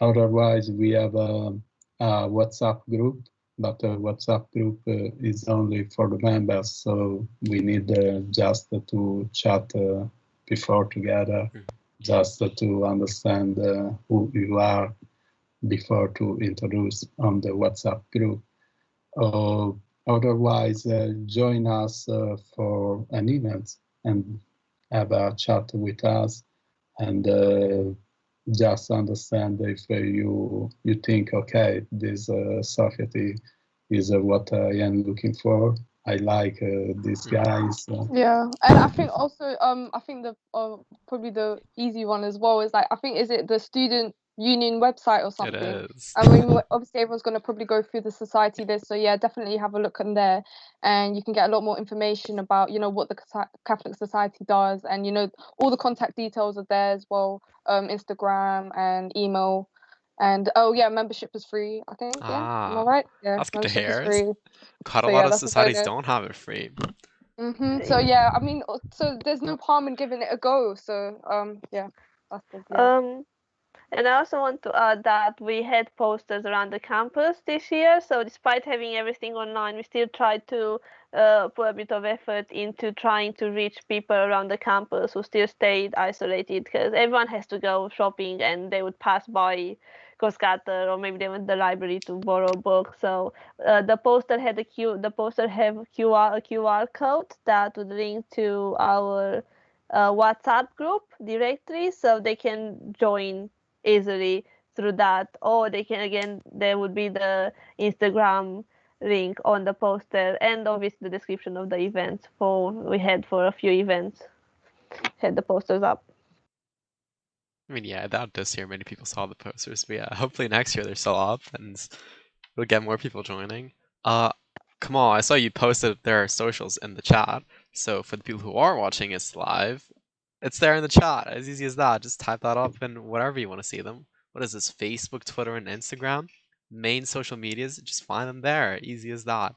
otherwise we have a WhatsApp group, but the WhatsApp group is only for the members, so we need just to chat before together, just to understand who you are before to introduce on the WhatsApp group. Otherwise, join us for an event and have a chat with us, and just understand if you think, okay, this society is what I am looking for. I like these guys. Yeah, and I think also I think the probably the easy one as well is like, I think, is it the student union website or It something? is. I mean, obviously everyone's going to probably go through the society list, so yeah, definitely have a look in there, and you can get a lot more information about, you know, what the Catholic Society does, and you know, all the contact details are there as well, Instagram and email, and oh yeah, membership is free, I think. Yeah, am I right? Yeah, That's good to membership is hear. free. Quite a So lot yeah, of that's a societies bonus. don't have it free. So yeah, I mean, so there's no harm in giving it a go. So yeah, that's the, yeah. And I also want to add that we had posters around the campus this year. So despite having everything online, we still tried to put a bit of effort into trying to reach people around the campus who still stayed isolated, because everyone has to go shopping and they would pass by Coscatter, or maybe they went to the library to borrow books. So the poster had a QR code that would link to our WhatsApp group directory, so they can join easily through that, or they can, again, there would be the Instagram link on the poster, and obviously the description of the events. We had for a few events had the posters up. I mean, yeah, I doubt this year many people saw the posters, but yeah, hopefully next year they're still up and we'll get more people joining. Kamal, I saw you posted their socials in the chat, so for the people who are watching us live, it's there in the chat, as easy as that. Just type that up and wherever you want to see them. What is this? Facebook, Twitter, and Instagram? Main social medias, just find them there. Easy as that.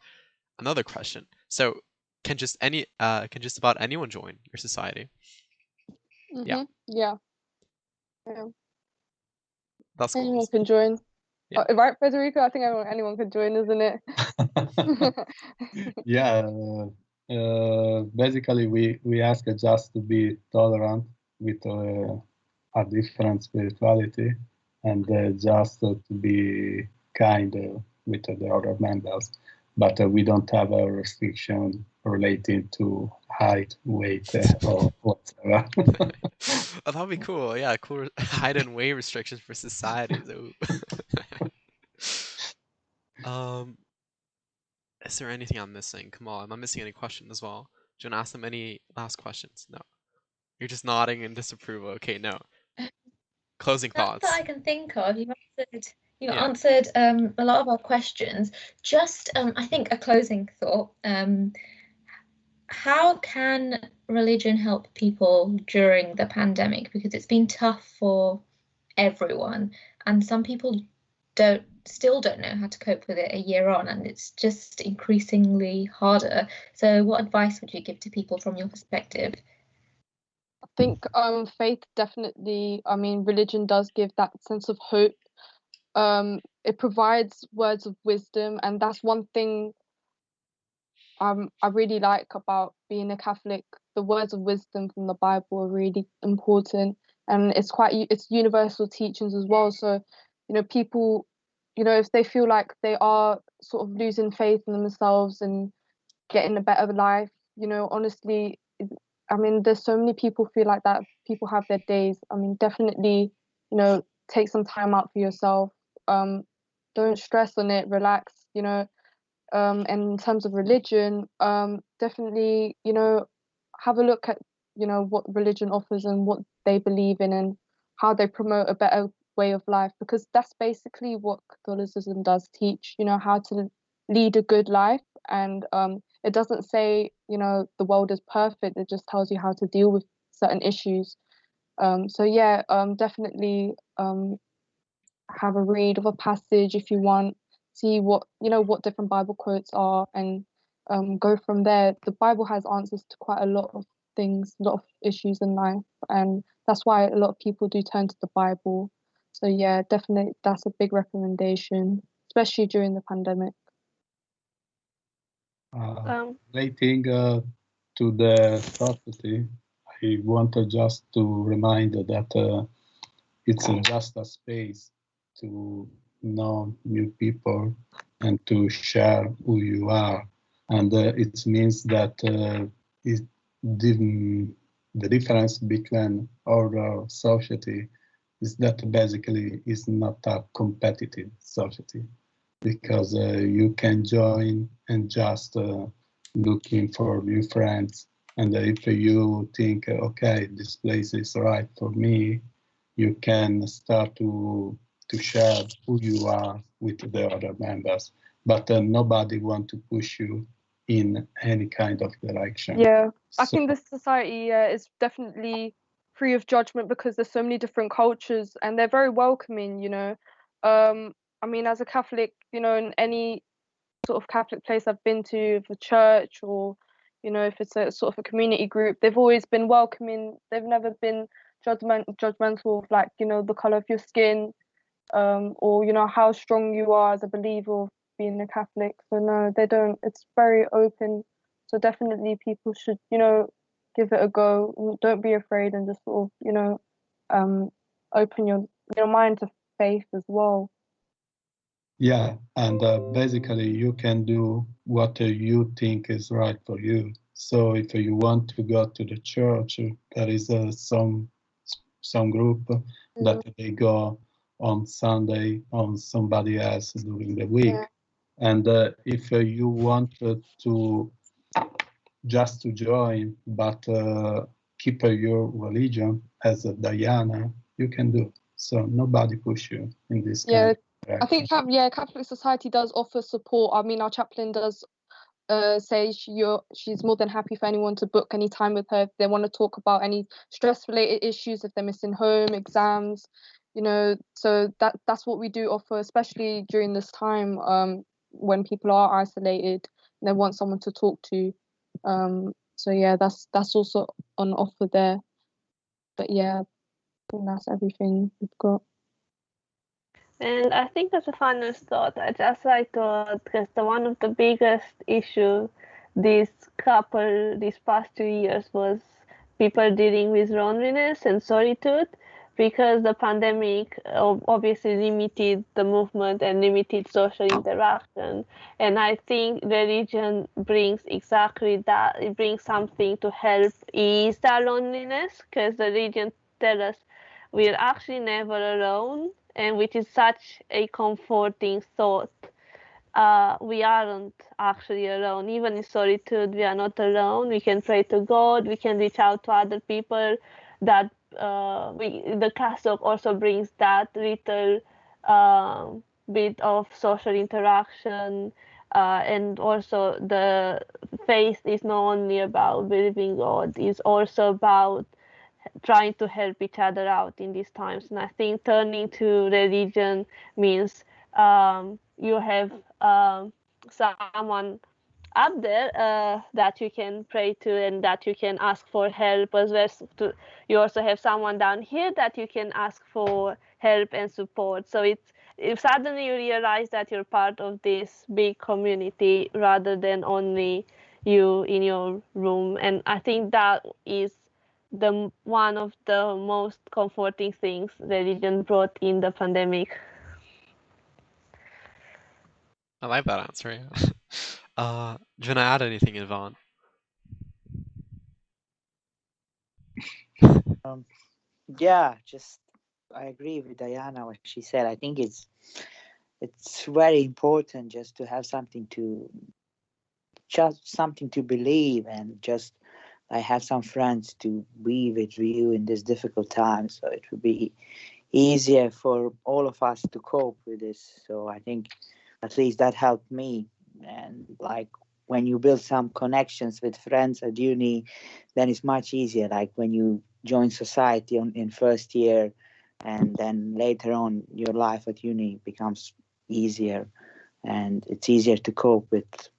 Another question. So, can just about anyone join your society? Yeah. Yeah. That's cool. Anyone can join. Yeah. Right, Federico? I think anyone can join, isn't it? Yeah. Basically, we ask just to be tolerant with a different spirituality, and just to be kind with the other members. But we don't have a restriction related to height, weight, or whatever. Oh, that'd be cool. Yeah, cool height and weight restrictions for societies. Is there anything I'm missing? Come on, am I missing any questions as well? Do you want to ask them any last questions? No. You're just nodding in disapproval. Okay, no. Closing thoughts. That I can think of. You've answered a lot of our questions. Just I think a closing thought. How can religion help people during the pandemic? Because it's been tough for everyone, and some people don't still don't know how to cope with it a year on, and it's just increasingly harder. So what advice would you give to people from your perspective? I think faith definitely, I mean, religion does give that sense of hope. It provides words of wisdom, and that's one thing I really like about being a Catholic. The words of wisdom from the Bible are really important, and it's universal teachings as well. So, people, if they feel like they are sort of losing faith in themselves and getting a better life, honestly, I mean, there's so many people feel like that. People have their days. I mean, definitely, take some time out for yourself. Don't stress on it. Relax. And in terms of religion, definitely, have a look at, what religion offers and what they believe in and how they promote a better way of life, because that's basically what Catholicism does teach, how to lead a good life. And it doesn't say, the world is perfect. It just tells you how to deal with certain issues. So yeah, definitely have a read of a passage if you want, see what different Bible quotes are, and go from there. The Bible has answers to quite a lot of things, a lot of issues in life, and that's why a lot of people do turn to the Bible. So yeah, definitely that's a big recommendation, especially during the pandemic. Relating to the society, I wanted just to remind that it's just a space to know new people and to share who you are. And it means that the difference between our society is that basically it's not a competitive society, because you can join and just looking for new friends. And if you think, okay, this place is right for me, you can start to share who you are with the other members. But nobody want to push you in any kind of direction. Yeah, I think this society is definitely free of judgment because there's so many different cultures and they're very welcoming. I mean, as a Catholic, in any sort of Catholic place I've been to, for church or, if it's a sort of a community group, they've always been welcoming. They've never been judgmental of, like, the color of your skin, or how strong you are as a believer of being a Catholic. So no, they don't. It's very open. So definitely people should, give it a go. Don't be afraid and just sort of, open your mind to faith as well. Yeah, and basically you can do what you think is right for you. So if you want to go to the church, there is some group that they go on Sunday on somebody else during the week. Yeah. And if you want to just to join, but keep your religion as a Diana, you can do. So nobody push you in this kind of direction. I think Catholic Society does offer support. I mean, our chaplain does say she's more than happy for anyone to book any time with her if they want to talk about any stress-related issues, if they're missing home, exams, So that's what we do offer, especially during this time when people are isolated and they want someone to talk to. So yeah, that's also on offer there. But yeah, I think that's everything we've got. And I think as a final thought, I just like to, because one of the biggest issues these past 2 years was people dealing with loneliness and solitude, because the pandemic obviously limited the movement and limited social interaction. And I think religion brings exactly that. It brings something to help ease that loneliness, because the religion tells us we're actually never alone, and which is such a comforting thought. We aren't actually alone. Even in solitude, we are not alone. We can pray to God. We can reach out to other people. That the castle also brings that little bit of social interaction, and also the faith is not only about believing God. It's also about trying to help each other out in these times. And I think turning to religion means you have someone up there that you can pray to and that you can ask for help, as well as you also have someone down here that you can ask for help and support. So it's, if suddenly you realize that you're part of this big community rather than only you in your room. And I think that is the one of the most comforting things religion brought in the pandemic. I like that answer. Yeah. Do you want to add anything, Yvonne? Yeah, just I agree with Diana what she said. I think it's very important just to have something to believe, and just I have some friends to be with you in this difficult time, so it would be easier for all of us to cope with this. So I think at least that helped me. And like when you build some connections with friends at uni, then it's much easier. Like when you join society in first year, and then later on your life at uni becomes easier, and it's easier to cope with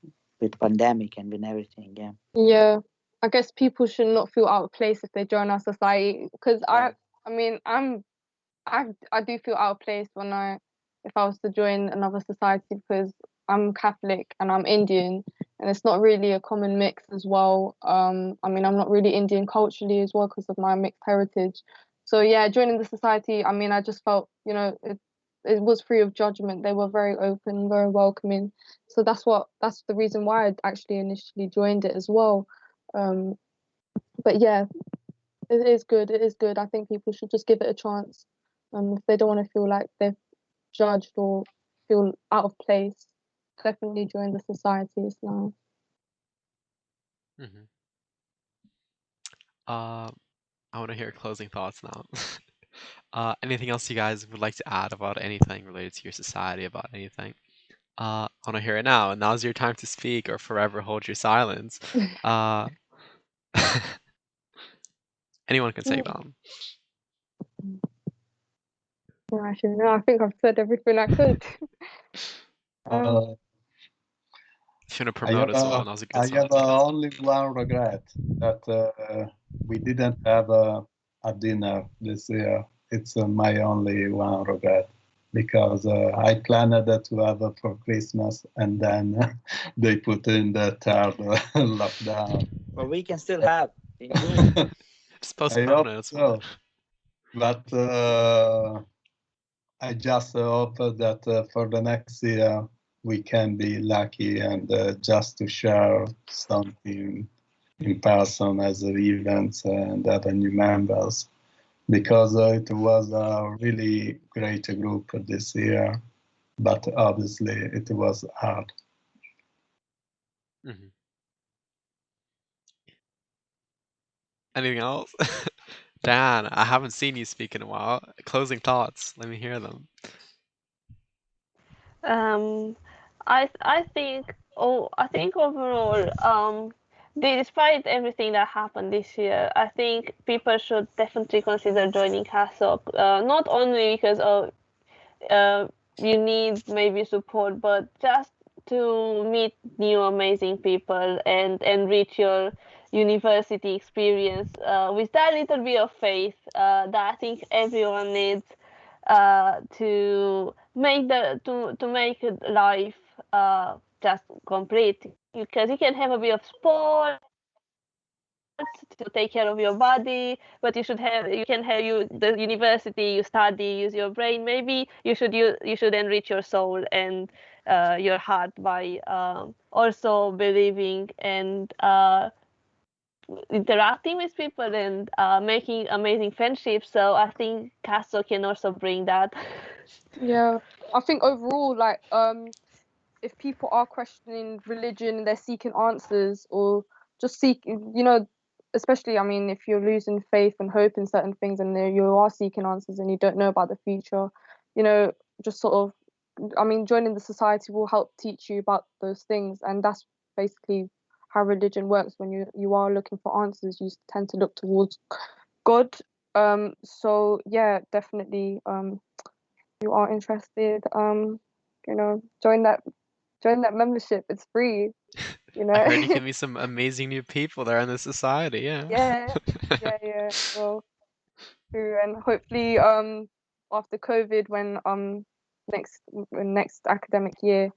pandemic and with everything. Yeah. Yeah, I guess people should not feel out of place if they join our society, because Yeah. I mean, I do feel out of place if I was to join another society, because I'm Catholic and I'm Indian, and it's not really a common mix as well. I mean, I'm not really Indian culturally as well because of my mixed heritage. So yeah, joining the society, I mean, I just felt, it was free of judgment. They were very open, very welcoming. So that's the reason why I actually initially joined it as well. Um, but yeah, it is good. It is good. I think people should just give it a chance. If they don't want to feel like they're judged or feel out of place, definitely join the society. It's nice. Mm-hmm. I want to hear closing thoughts now. Anything else you guys would like to add about anything related to your society, about anything? I want to hear it now. Now's your time to speak, or forever hold your silence. Uh, anyone can take them. Actually, no, I think I've said everything I could. Uh, If you want to I promote have as well, now's a good I time. have only one regret, that we didn't have a dinner this year. It's my only one regret, because I planned to have it for Christmas, and then they put in the third lockdown. Well, we can still have in June. Just I postpone hope it. It's fine. so, but I just hope that for the next year we can be lucky, and just to share something in person as events and have new members, because it was a really great group this year, but obviously it was hard. Mm-hmm. Anything else? Dan, I haven't seen you speak in a while. Closing thoughts. Let me hear them. Um, I think overall, despite everything that happened this year, I think people should definitely consider joining CASOC. Not only because of you need maybe support, but just to meet new amazing people and enrich your university experience with that little bit of faith that I think everyone needs to make life just complete, because you can have a bit of sport to take care of your body, but you can have the university, you study, use your brain. Maybe you should enrich your soul and your heart by also believing and interacting with people and making amazing friendships. So I think Castro can also bring that. Yeah, I think overall, like, if people are questioning religion, they're seeking answers, or just especially, I mean, if you're losing faith and hope in certain things, and you are seeking answers and you don't know about the future, just sort of, I mean, joining the society will help teach you about those things, and that's basically how religion works. When you are looking for answers, you tend to look towards God. So yeah, definitely, you are interested. join that membership. It's free. I heard you can meet some amazing new people there in the society. Yeah. Yeah. Well, true, and hopefully, after COVID, when next academic year,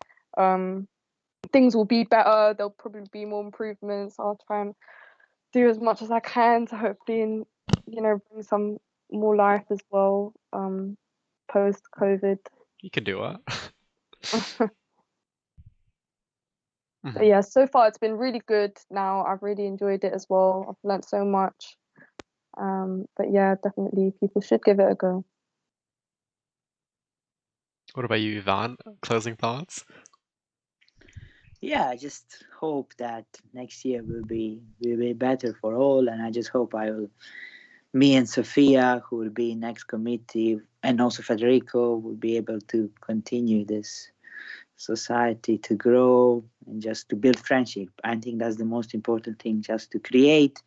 things will be better. There'll probably be more improvements. I'll try and do as much as I can to hopefully, bring some more life as well. Post COVID. You can do it. But yeah, so far it's been really good. Now I've really enjoyed it as well. I've learnt so much. But yeah, definitely people should give it a go. What about you, Yvonne? Closing thoughts? Yeah, I just hope that next year will be better for all, and I just hope me and Sophia, who will be next committee, and also Federico, will be able to continue this society to grow and just to build friendship. I think that's the most important thing, just to create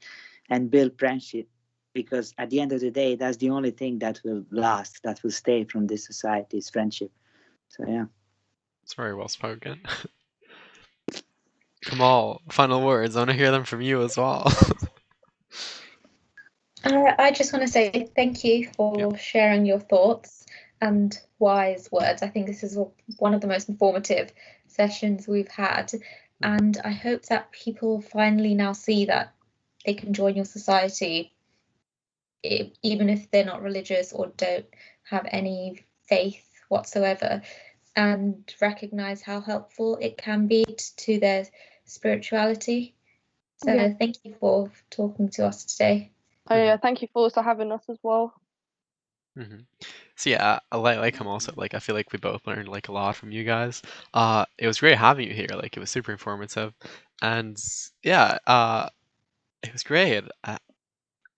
and build friendship, because at the end of the day, that's the only thing that will last, that will stay from this society, is friendship. So yeah. It's very well spoken. Kamal, final words. I want to hear them from you as well. I just want to say thank you for sharing your thoughts and wise words. I think this is one of the most informative sessions we've had, and I hope that people finally now see that they can join your society, even if they're not religious or don't have any faith whatsoever, and recognize how helpful it can be to their spirituality. So thank you for talking to us today. Oh yeah, thank you for also having us as well. So yeah, like Kamal said, I feel like we both learned a lot from you guys. It was great having you here. It was super informative, and yeah, it was great.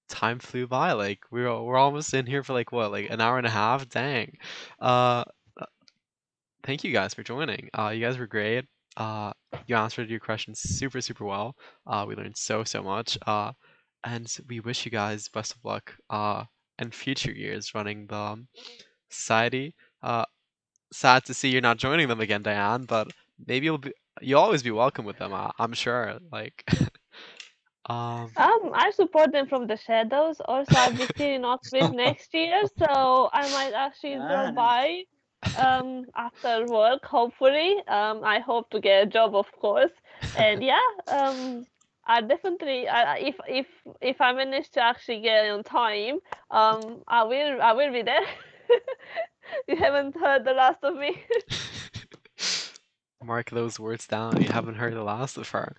Time flew by. We're almost in here for an hour and a half. Dang. Thank you guys for joining. You guys were great. You answered your questions super, super well. We learned so much. And we wish you guys best of luck in future years running the society. Sad to see you're not joining them again, Diane, but maybe you'll always be welcome with them. I'm sure. I support them from the shadows. Also, I'll be still in Oxford next year, so I might actually drop by after work. Hopefully, I hope to get a job, of course. And yeah, I definitely, if I manage to actually get on time, I will be there. You haven't heard the last of me. Mark those words down. You haven't heard the last of her.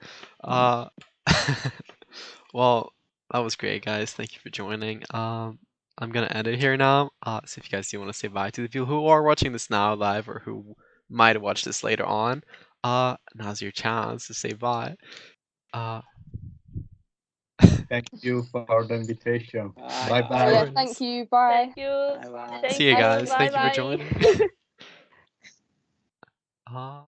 Well, that was great, guys. Thank you for joining. I'm gonna end it here now. So if you guys do want to say bye to the people who are watching this now live or who might watch this later on, now's your chance to say bye. Thank you for the invitation. Bye Oh, bye. yeah, thank you. Bye. Thank you. Bye-bye. Thank See you guys. Thank you for Bye-bye. joining.